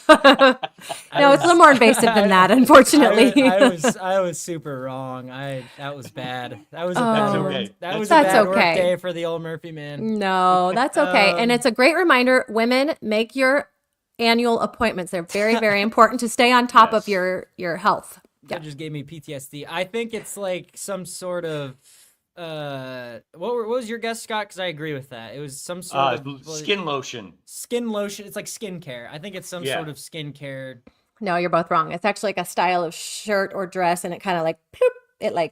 it's a little more invasive than that, unfortunately. I was super wrong. That was bad. That was a bad Oh. work. okay. That was That's a bad work okay. day for the old Murphy man. No, that's okay. And it's a great reminder, women, make your annual appointments. They're very, very important to stay on top of Yes. your health. That just gave me PTSD. I think it's like some sort of what was your guess, Scott? Because I agree with that. It was some sort of Skin lotion. skin lotion. It's like skincare. I think it's some Yeah. sort of skincare. No, you're both wrong. It's actually like a style of shirt or dress, and it kind of like ploop.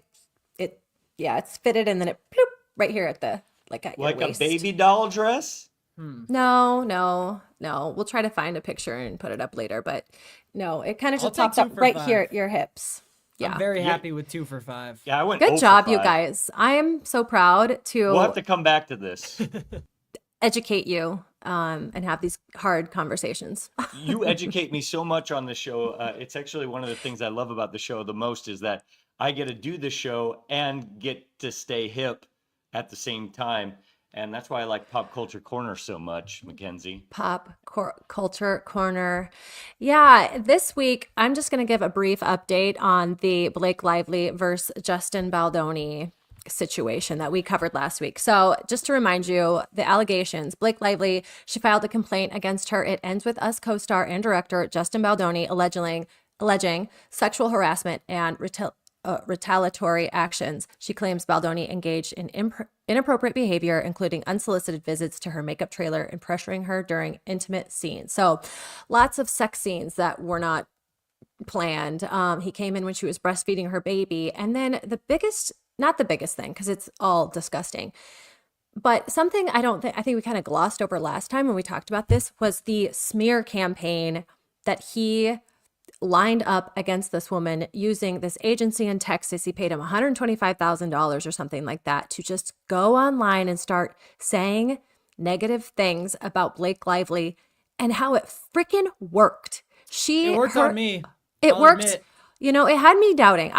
It's fitted, and then it ploop right here at the at your Like waist. a baby doll dress? No. We'll try to find a picture and put it up later, but no, it kind of I'll just take pops 2 up for right 5. here at your hips. Yeah. I'm very happy with 2 for 5. Yeah, I went Good 0 for job, you 5. guys. I am so proud to We'll have to come back to this. educate you and have these hard conversations. You educate me so much on the show. It's actually one of the things I love about the show the most is that I get to do the show and get to stay hip at the same time. And that's why I like Pop Culture Corner so much, Mackenzie. Culture Corner. Yeah, this week I'm just going to give a brief update on the Blake Lively versus Justin Baldoni situation that we covered last week. So just to remind you, the allegations, Blake Lively, she filed a complaint against her It Ends With Us co-star and director Justin Baldoni alleging sexual harassment and retaliatory actions. She claims Baldoni engaged in inappropriate behavior, including unsolicited visits to her makeup trailer and pressuring her during intimate scenes. So lots of sex scenes that were not planned. He came in when she was breastfeeding her baby. And then not the biggest thing, because it's all disgusting, but something I think we kind of glossed over last time when we talked about this was the smear campaign that he lined up against this woman using this agency in Texas. He paid him $125,000 or something like that to just go online and start saying negative things about Blake Lively and how it freaking worked. It worked on me. It I'll worked. admit. It had me doubting.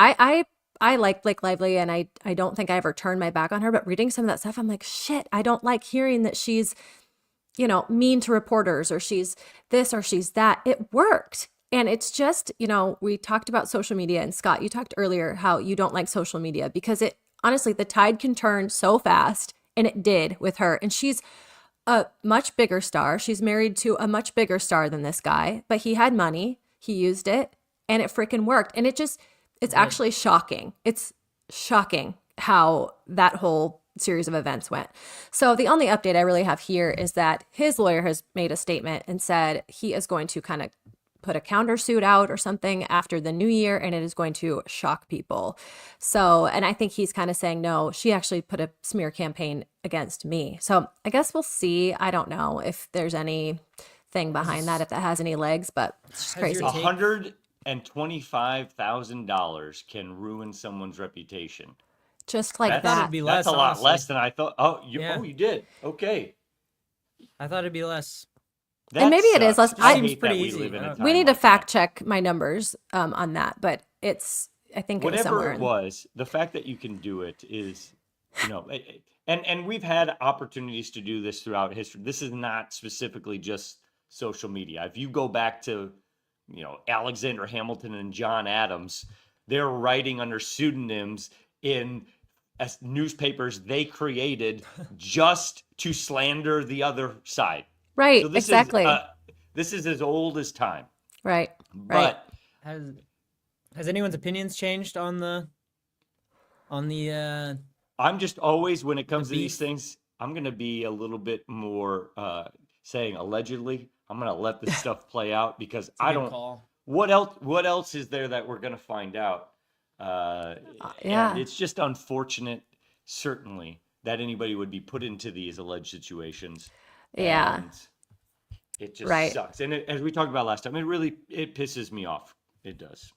I like Blake Lively, and I don't think I ever turned my back on her, but reading some of that stuff, I'm like, shit, I don't like hearing that she's, mean to reporters or she's this or she's that. It worked. And it's just, we talked about social media, and Scott, you talked earlier how you don't like social media because honestly, the tide can turn so fast, and it did with her. And she's a much bigger star. She's married to a much bigger star than this guy, but he had money, he used it, and it freaking worked. And it's actually shocking. It's shocking how that whole series of events went. So the only update I really have here is that his lawyer has made a statement and said he is going to kind of put a countersuit out or something after the new year, and it is going to shock people. So, and I think he's kind of saying, no, she actually put a smear campaign against me. So I guess we'll see. I don't know if there's anything behind that, if that has any legs, but it's just crazy. $125,000 can ruin someone's reputation. Just like thought it'd be less, That's a lot honestly. less than I thought. You did. Okay. I thought it'd be less. And maybe it is less. I seems hate pretty that we easy. live in a time We need to like fact that. check my numbers on that, but I think it was Whatever somewhere. it was, the fact that you can do it is, and we've had opportunities to do this throughout history. This is not specifically just social media. If you go back to, Alexander Hamilton and John Adams, they're writing under pseudonyms in newspapers they created just to slander the other side. Right, So this exactly. This is as old as time. Right. But Has anyone's opinions changed on the I'm just always, when it comes to these beef? things, I'm going to be a little bit more saying allegedly. I'm going to let this stuff play out because I don't. call. What else is there that we're going to find out? Yeah. And it's just unfortunate, certainly, that anybody would be put into these alleged situations. Yeah. And it just Right. sucks. And as we talked about last time, it pisses me off. It does.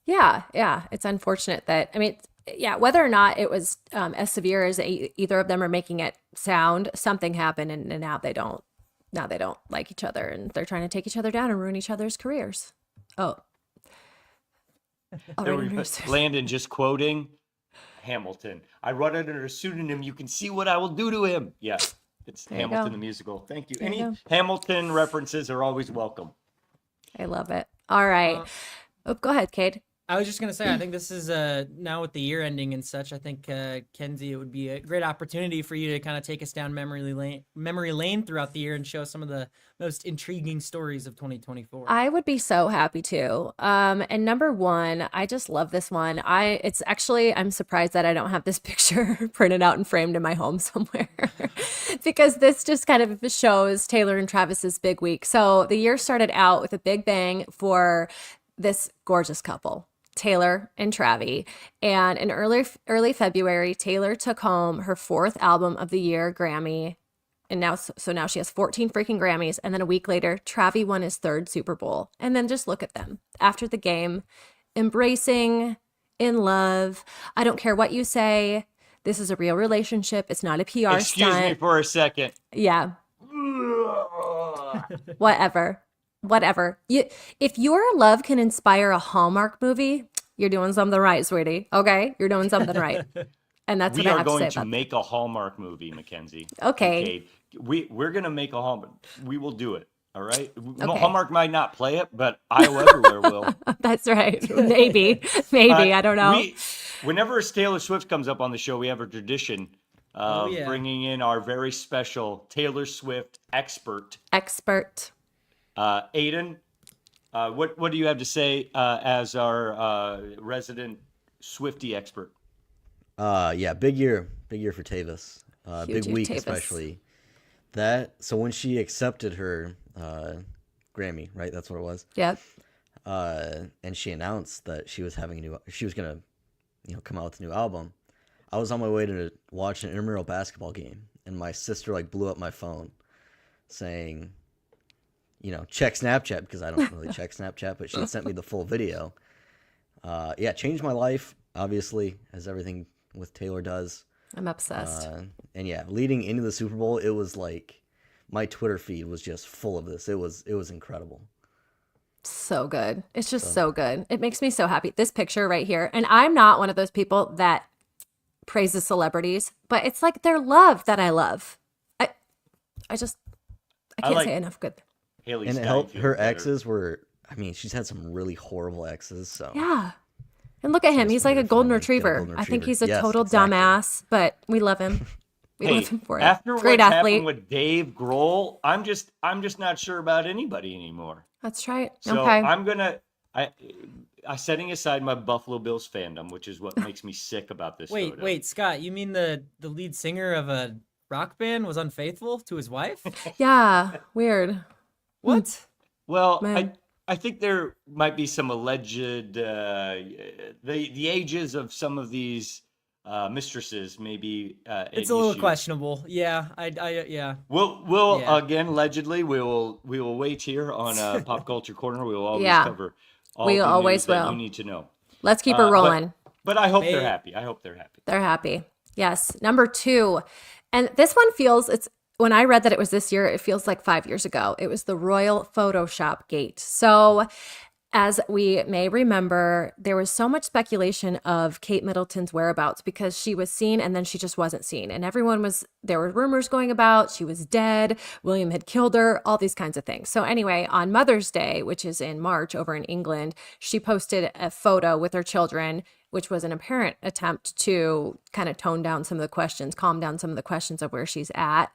Yeah. It's unfortunate that, whether or not it was as severe as either of them are making it sound, something happened and now they don't like each other and they're trying to take each other down and ruin each other's careers. Landon just quoting Hamilton. I wrote it under a pseudonym. You can see what I will do to him. Yeah, it's There you Hamilton go. the musical. Thank you. There you Any go. Hamilton references are always welcome. I love it. All right. Go ahead, Cade. I was just gonna say, I think this is now with the year ending and such. I think Kenzie, it would be a great opportunity for you to kind of take us down memory lane throughout the year and show some of the most intriguing stories of 2024. I would be so happy to. And number one, I just love this one. I'm surprised that I don't have this picture printed out and framed in my home somewhere because this just kind of shows Taylor and Travis's big week. So the year started out with a big bang for this gorgeous couple, Taylor and Travi. And in early February, Taylor took home her 4th album of the year Grammy. And now she has 14 freaking Grammys. And then a week later, Travi won his 3rd Super Bowl. And then just look at them after the game, embracing, in love. I don't care what you say. This is a real relationship. It's not a PR Excuse stunt. me for a second. Yeah. Whatever. If your love can inspire a Hallmark movie, you're doing something right, sweetie. Okay? You're doing something right. And that's We what I are have to say going to about make a Hallmark movie, Mackenzie. Okay. Kate. We're going to make a Hallmark. We will do it. All right. Okay. Hallmark might not play it, but Iowa Everywhere will. That's right. Maybe. Maybe. I don't know. Whenever Taylor Swift comes up on the show, we have a tradition of yeah. bringing in our very special Taylor Swift expert. Aiden, what do you have to say as our resident Swiftie expert? Yeah, big year for Tavis. Huge Big year, week Tavis. especially. So when she accepted her Grammy, right? That's what it was. Yep. And she announced that she was gonna, come out with a new album. I was on my way to watch an intramural basketball game, and my sister like blew up my phone, saying, check Snapchat, because I don't really check Snapchat, but she had sent me the full video. Yeah, changed my life, obviously, as everything with Taylor does. I'm obsessed. And yeah, leading into the Super Bowl, it was like my Twitter feed was just full of this. It was incredible. So good. It's just so good. It makes me so happy. This picture right here. And I'm not one of those people that praises celebrities, but it's like their love that I love. I can't say enough good. Haley And it Stein helped. feels Her better. exes were, she's had some really horrible exes. So Yeah. And look at him. He's like a golden retriever. I think he's a total dumbass, but we love him. We love him for it. After Great what's athlete. happened with Dave Grohl, I'm just not sure about anybody anymore. That's right. So Okay. I'm setting aside my Buffalo Bills fandom, which is what makes me sick about this. photo. Wait, Scott, you mean the lead singer of a rock band was unfaithful to his wife? Yeah. Weird. What? Well, Man. I think there might be some alleged the ages of some of these mistresses maybe It's a little questionable. Yeah, yeah. We'll Yeah. again allegedly we will wait here on Pop Culture Corner. We will always Yeah. cover all We the always news that will. you need to know. Let's keep it rolling. But I hope they're Hey. happy. I hope they're happy. They're happy. Yes. Number 2. And this one when I read that it was this year, it feels like 5 years ago. It was the Royal Photoshop Gate. So, as we may remember, there was so much speculation of Kate Middleton's whereabouts because she was seen and then she just wasn't seen. And there were rumors going about she was dead, William had killed her, all these kinds of things. So anyway, on Mother's Day, which is in March over in England, she posted a photo with her children, which was an apparent attempt to kind of calm down some of the questions of where she's at.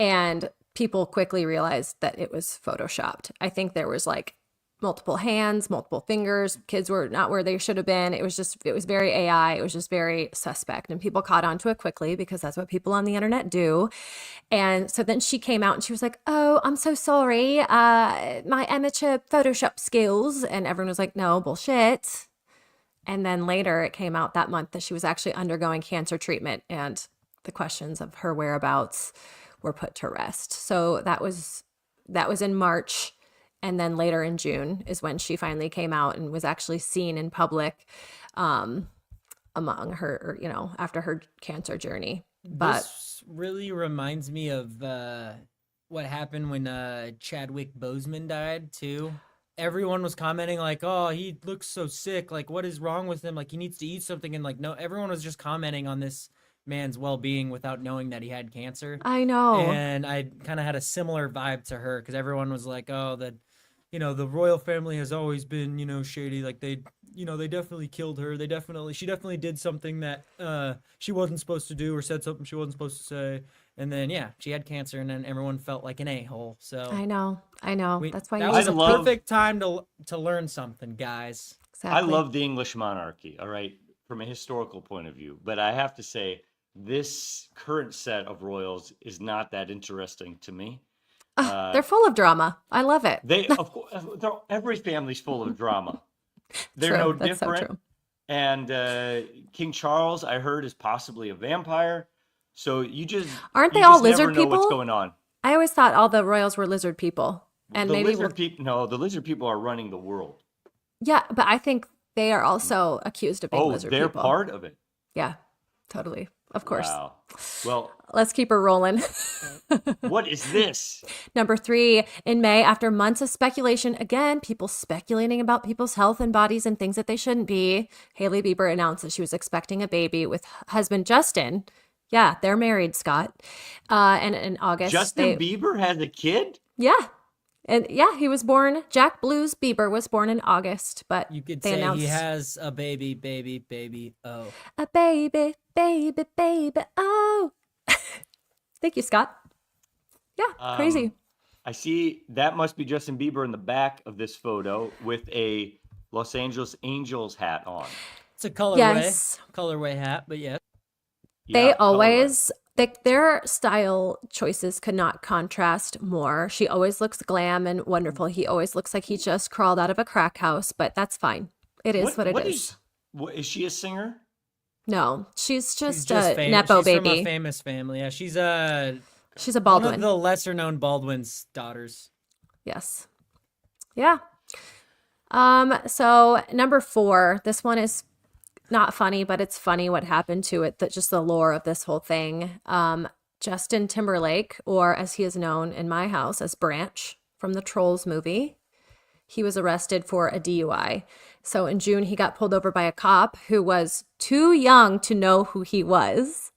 And people quickly realized that it was Photoshopped. I think there was like multiple hands, multiple fingers. Kids were not where they should have been. It was very AI. It was just very suspect. And people caught on to it quickly because that's what people on the internet do. And so then she came out and she was like, "Oh, I'm so sorry. My amateur Photoshop skills." And everyone was like, "No, bullshit." And then later it came out that month that she was actually undergoing cancer treatment and the questions of her whereabouts were put to rest. So that was in March. And then later in June is when she finally came out and was actually seen in public among her, after her cancer journey. But This really reminds me of what happened when Chadwick Boseman died too. Everyone was commenting like, "Oh, he looks so sick. Like, what is wrong with him? Like, he needs to eat something." And like, no, everyone was just commenting on this man's well-being without knowing that he had cancer. I know. And I kind of had a similar vibe to her because everyone was like, "Oh, that." The royal family has always been, shady. Like they definitely killed her. She definitely did something that she wasn't supposed to do or said something she wasn't supposed to say. And then, yeah, she had cancer and then everyone felt like an a-hole. So I know. That's why that you was just a perfect time to learn something, guys. I exactly. love the English monarchy, all right, from a historical point of view. But I have to say, this current set of royals is not that interesting to me. They're full of drama. I love it. Of course, every family's full of drama. They're True. no That's so different. true. And King Charles, I heard, is possibly a vampire. So Aren't they you all just lizard never know what's people? going on. I always thought all the royals were lizard people. And The maybe lizard people are running the world. yeah, but I think they are also accused of being lizard they're people. part of it. Yeah, totally. Of course. Wow. Well, Let's keep her rolling. What is this? Number 3, in May, after months of speculation, again, people speculating about people's health and bodies and things that they shouldn't be, Hailey Bieber announced that she was expecting a baby with husband Justin. Yeah, they're married, Scott. And in August, Justin Bieber had a kid? Yeah. And yeah, he was born, Jack Blues Bieber was born in August, but You could they say announced he has a baby, oh. a baby, oh. Thank you, Scott. Yeah, crazy. I see that must be Justin Bieber in the back of this photo with a Los Angeles Angels hat on. It's a colorway, Yes. colorway hat, but yes. They Yeah, always, their style choices could not contrast more. She always looks glam and wonderful. He always looks like he just crawled out of a crack house, but that's fine. It is what it is. Is she a singer? No, she's just She's a famous. Nepo She's from baby. a famous family. Yeah, she's She's a one Baldwin. of the lesser known Baldwin's daughters. Yes. Yeah. So number 4, this one is not funny, but it's funny what happened to it, that just the lore of this whole thing. Justin Timberlake, or as he is known in my house as Branch from the Trolls movie, he was arrested for a DUI. So in June, he got pulled over by a cop who was too young to know who he was.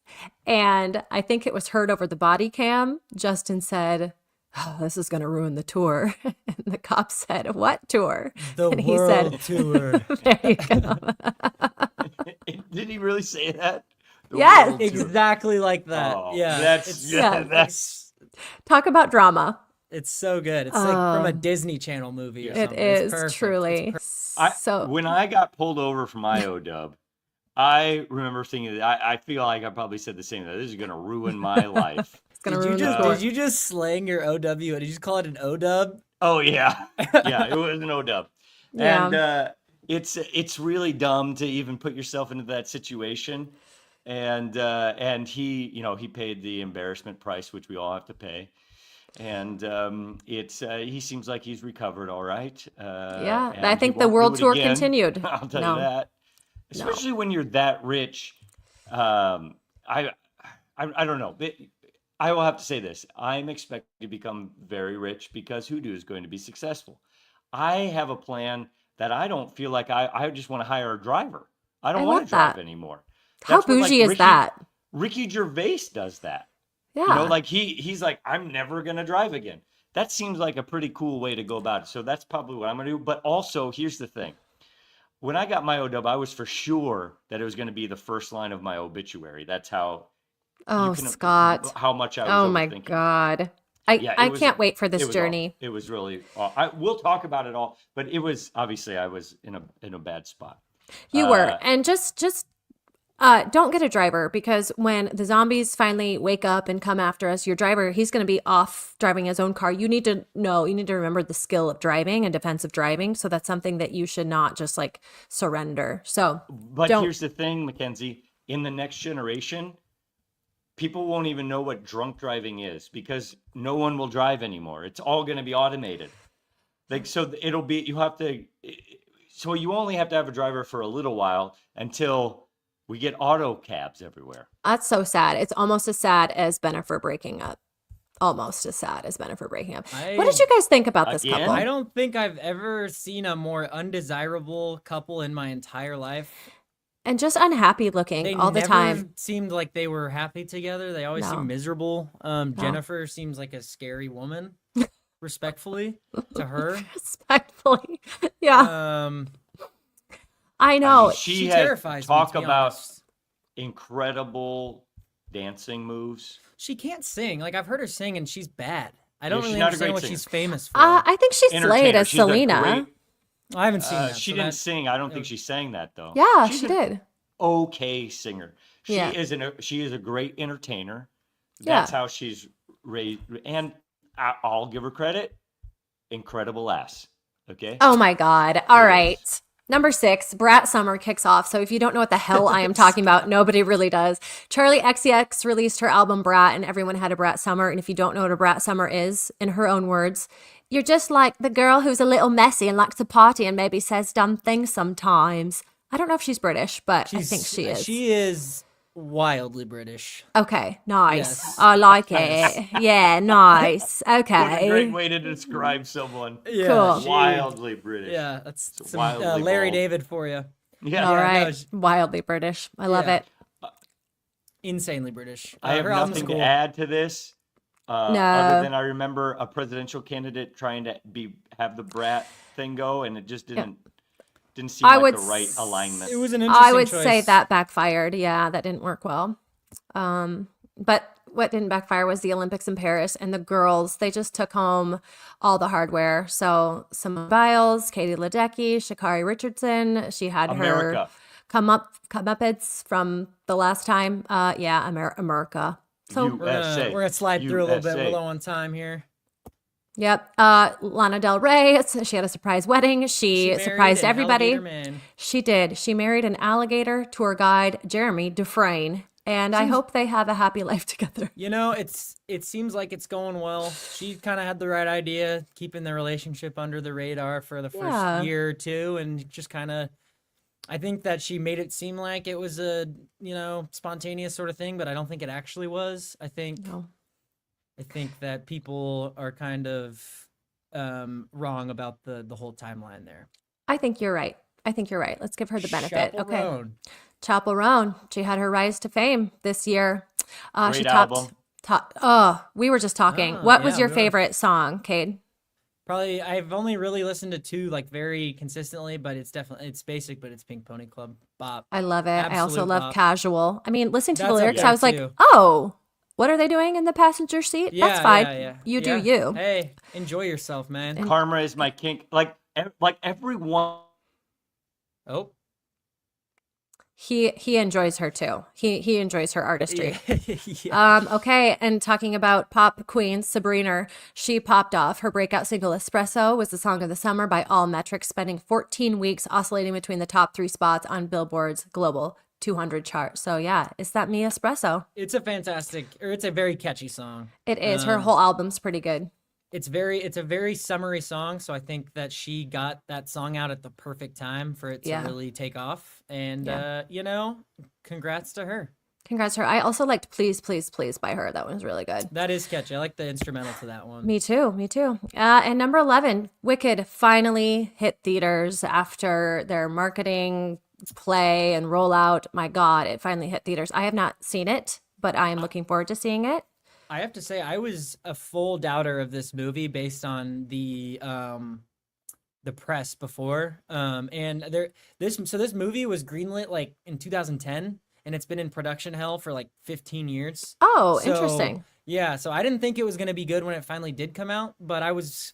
And I think it was heard over the body cam. Justin said, "Oh, this is going to ruin the tour." And the cop said, "What tour?" The And world tour. "There you go." Did he really say that? The Yes. world tour. Exactly like that. Oh, yeah. that's It's Talk about drama. it's so good. It's like from a Disney Channel movie or It something. It's is perfect. It's truly. So When I got pulled over for my OW, I remember thinking that I feel like I probably said the same. That this is going to ruin my life. it's going to Did you ruin the just tour. did you just slang your OW? Did you just call it an OW? Oh yeah, yeah, it was an OW, Yeah. and it's really dumb to even put yourself into that situation, and he paid the embarrassment price, which we all have to pay, and he seems like he's recovered all right. Yeah, and I he think the won't world do it tour again. continued. I'll tell No. you that, especially when you're that rich. I don't know. I will have to say this. I'm expecting to become very rich because Hoodoo is going to be successful. I have a plan that I don't feel like I just want to hire a driver. I don't I want love to drive that. anymore. How That's what, like, bougie is that? Ricky Gervais does that. Yeah. You know, like he's like, I'm never going to drive again. That seems like a pretty cool way to go about it. So that's probably what I'm going to do. But also, here's the thing. When I got my OW, I was for sure that it was going to be the first line of my obituary. That's how Oh, can- Scott. how much I was Oh my overthinking. God. Yeah, I it was- can't wait for It this was journey. awful. It was really. We'll talk about it all, but it was obviously I was in a bad spot. You were. And just don't get a driver, because when the zombies finally wake up and come after us, your driver, he's going to be off driving his own car. You need to remember the skill of driving and defensive driving. So that's something that you should not just like surrender. So But don't. here's the thing, Mackenzie. In the next generation, people won't even know what drunk driving is because no one will drive anymore. It's all going to be automated. Like, so it'll be, so you only have to have a driver for a little while until we get auto cabs everywhere. That's so sad. It's almost as sad as Bennifer breaking up. Almost as sad as Bennifer breaking up. What did you guys think about this Again? couple? I don't think I've ever seen a more undesirable couple in my entire life. And just unhappy looking They all the never time. seemed like they were happy together. They always No. seem miserable. Jennifer seems like a scary woman, respectfully to her. Respectfully. Yeah. I I know. mean, She has terrifies me, talk to be about honest. incredible dancing moves. She can't sing. Like, I've heard her sing and she's bad. I don't Yeah, she's really not a understand great what singer. she's famous for. I think she slayed Entertainer. as She's a Selena. great- I haven't seen that. She so didn't that- sing. I don't think she sang that though. Yeah, She's she an did. Okay singer. She Yeah. she is a great entertainer. Yeah. That's how she's raised. And I'll give her credit. Incredible ass. Okay. Oh my God. All It right. is. Number 6, Brat Summer kicks off. So if you don't know what the hell I am talking about, nobody really does. Charlie XCX released her album Brat, and everyone had a Brat Summer. And if you don't know what a Brat Summer is, in her own words, you're just like the girl who's a little messy and likes to party and maybe says dumb things sometimes. I don't know if she's British, but I think she is. She is wildly British. Okay, nice. Yes. I like Yes. it. Yeah, nice. What a great Okay, way to describe someone. Yeah, cool. she- Wildly British. Yeah, that's So some wildly Larry bald. David for you. Yeah. All Yeah, right, no, she- wildly British. I love Yeah. it. Insanely British. I have her album's nothing to cool. add to this, other No. than I remember a presidential candidate trying to have the brat thing go, and it just didn't seem I like would the right alignment. It was an interesting I would choice. say that backfired. Yeah, that didn't work well. But what didn't backfire was the Olympics in Paris, and the girls, they just took home all the hardware. So Simone Biles, Katie Ledecky, Sha'Carri Richardson, she had her America. comeuppance from the last time. America. So USA. We're gonna slide through a little bit. USA. We're low on time here. yep. Lana Del Rey, she had a surprise wedding. She married surprised an everybody. alligator man. She did. She married an alligator tour guide, Jeremy Dufresne, and I hope they have a happy life together. You know, it seems like it's going well. She kind of had the right idea, keeping the relationship under the radar for the first Yeah. year or two, and just kind of. I think that she made it seem like it was a spontaneous sort of thing, but I don't think it actually was. I think No. that people are kind of wrong about the whole timeline there. I think you're right. Let's give her the benefit. Okay. Chaperone. Chaperone. She had her rise to fame this year. She Great topped. album. We were just talking. Oh, What was yeah, your we were. favorite song, Cade? Probably I've only really listened to two like very consistently, but it's basic, but it's Pink Pony Club. Bop. I love it. I also Absolute love bop. Casual. I mean, listening to the That's up lyrics, there, I was like, too. oh, what are they doing in the passenger seat? That's fine. Yeah. You Yeah. do you. Hey, enjoy yourself, man. Karma is my kink. Like everyone. Oh. He enjoys her too. He enjoys her artistry. Yeah. Okay, and talking about pop queens, Sabrina, she popped off. Her breakout single Espresso was the song of the summer by all metrics, spending 14 weeks oscillating between the top 3 spots on Billboard's Global 200 chart. So yeah, it's that me Espresso. It's a very catchy song. It is. Her whole album's pretty good. It's a very summery song, so I think that she got that song out at the perfect time for it to Yeah. really take off. And Yeah. congrats to her. Congrats to her. I also liked Please, Please, Please by her. That one's really good. That is catchy. I like the instrumental to that one. Me too. And number 11, Wicked finally hit theaters after their marketing play and rollout. My God, it finally hit theaters. I have not seen it, but I am looking forward to seeing it. I have to say, I was a full doubter of this movie based on the press before. This movie was greenlit like in 2010, and it's been in production hell for like 15 years. Oh, So, interesting. Yeah, so I didn't think it was going to be good when it finally did come out, but I was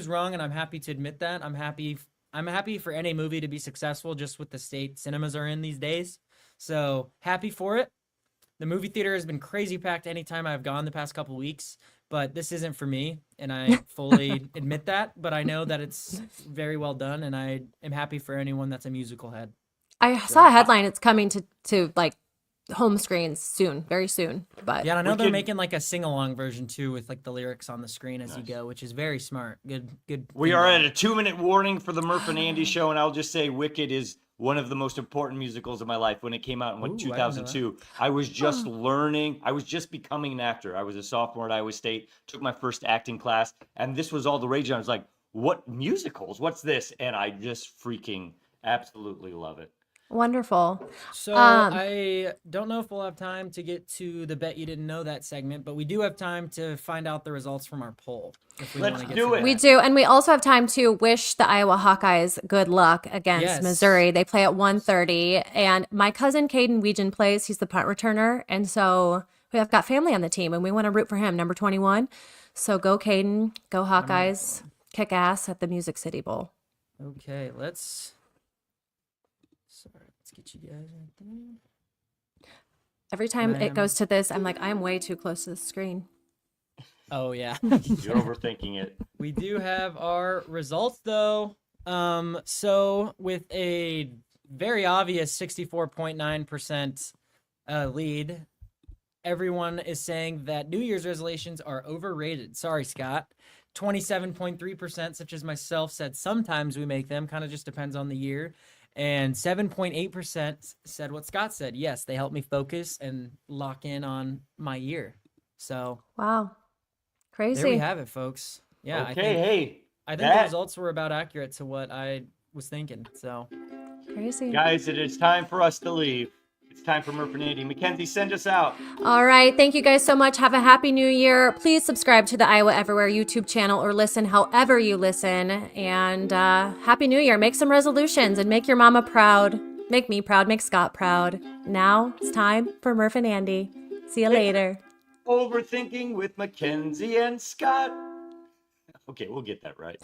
wrong, and I'm happy to admit that. I'm happy for any movie to be successful just with the state cinemas are in these days. So happy for it. The movie theater has been crazy packed anytime I've gone the past couple weeks, but this isn't for me, and I fully admit that, but I know that it's very well done, and I am happy for anyone that's a musical head. I saw a headline. It's coming to like home screens soon, very soon. But Yeah, and I know they're Wicked- making like a sing-along version too with like the lyrics on the screen as you go, which is very smart. Good. We thing are there. at a 2-minute warning for the Murph and Andy show, and I'll just say Wicked is one of the most important musicals of my life. When it came out in Ooh, I didn't know 2002, I was just learning. I was just becoming an actor. I was a sophomore at Iowa State, took my first acting class, and this was all the rage. I was like, what musicals? What's this? And I just freaking absolutely love it. wonderful. So I don't know if we'll have time to get to the bet you didn't know that segment, but we do have time to find out the results from our poll. If we Let's wanna get do to it. that. We do, and we also have time to wish the Iowa Hawkeyes good luck against Yes. Missouri. They play at 1:30, and my cousin Caden Weegan plays. He's the punt returner, and so we have got family on the team, and we want to root for him, number 21. So go Caden, go Hawkeyes, kick ass at the Music City Bowl. Okay, let's get you guys right there. Every time it Um, goes to this, I'm like, I'm way too close to the screen. Oh yeah. You're overthinking it. We do have our results though. So with a very obvious 64.9% lead, everyone is saying that New Year's resolutions are overrated. Sorry, Scott. 27.3%, such as myself, said sometimes we make them, kind of just depends on the year. And 7.8% said what Scott said. Yes, they help me focus and lock in on my year. So Wow. Crazy. there we have it, folks. Yeah, Okay, I think the that- results were about accurate to what I was thinking. So Crazy. guys, it is time for us to leave. It's time for Murph and Andy. Mackenzie, send us out. All right. Thank you guys so much. Have a happy new year. Please subscribe to the Iowa Everywhere YouTube channel or listen however you listen. And happy new year. Make some resolutions and make your mama proud. Make me proud. Make Scott proud. Now it's time for Murph and Andy. See you later. Overthinking with Mackenzie and Scott. Okay, we'll get that right.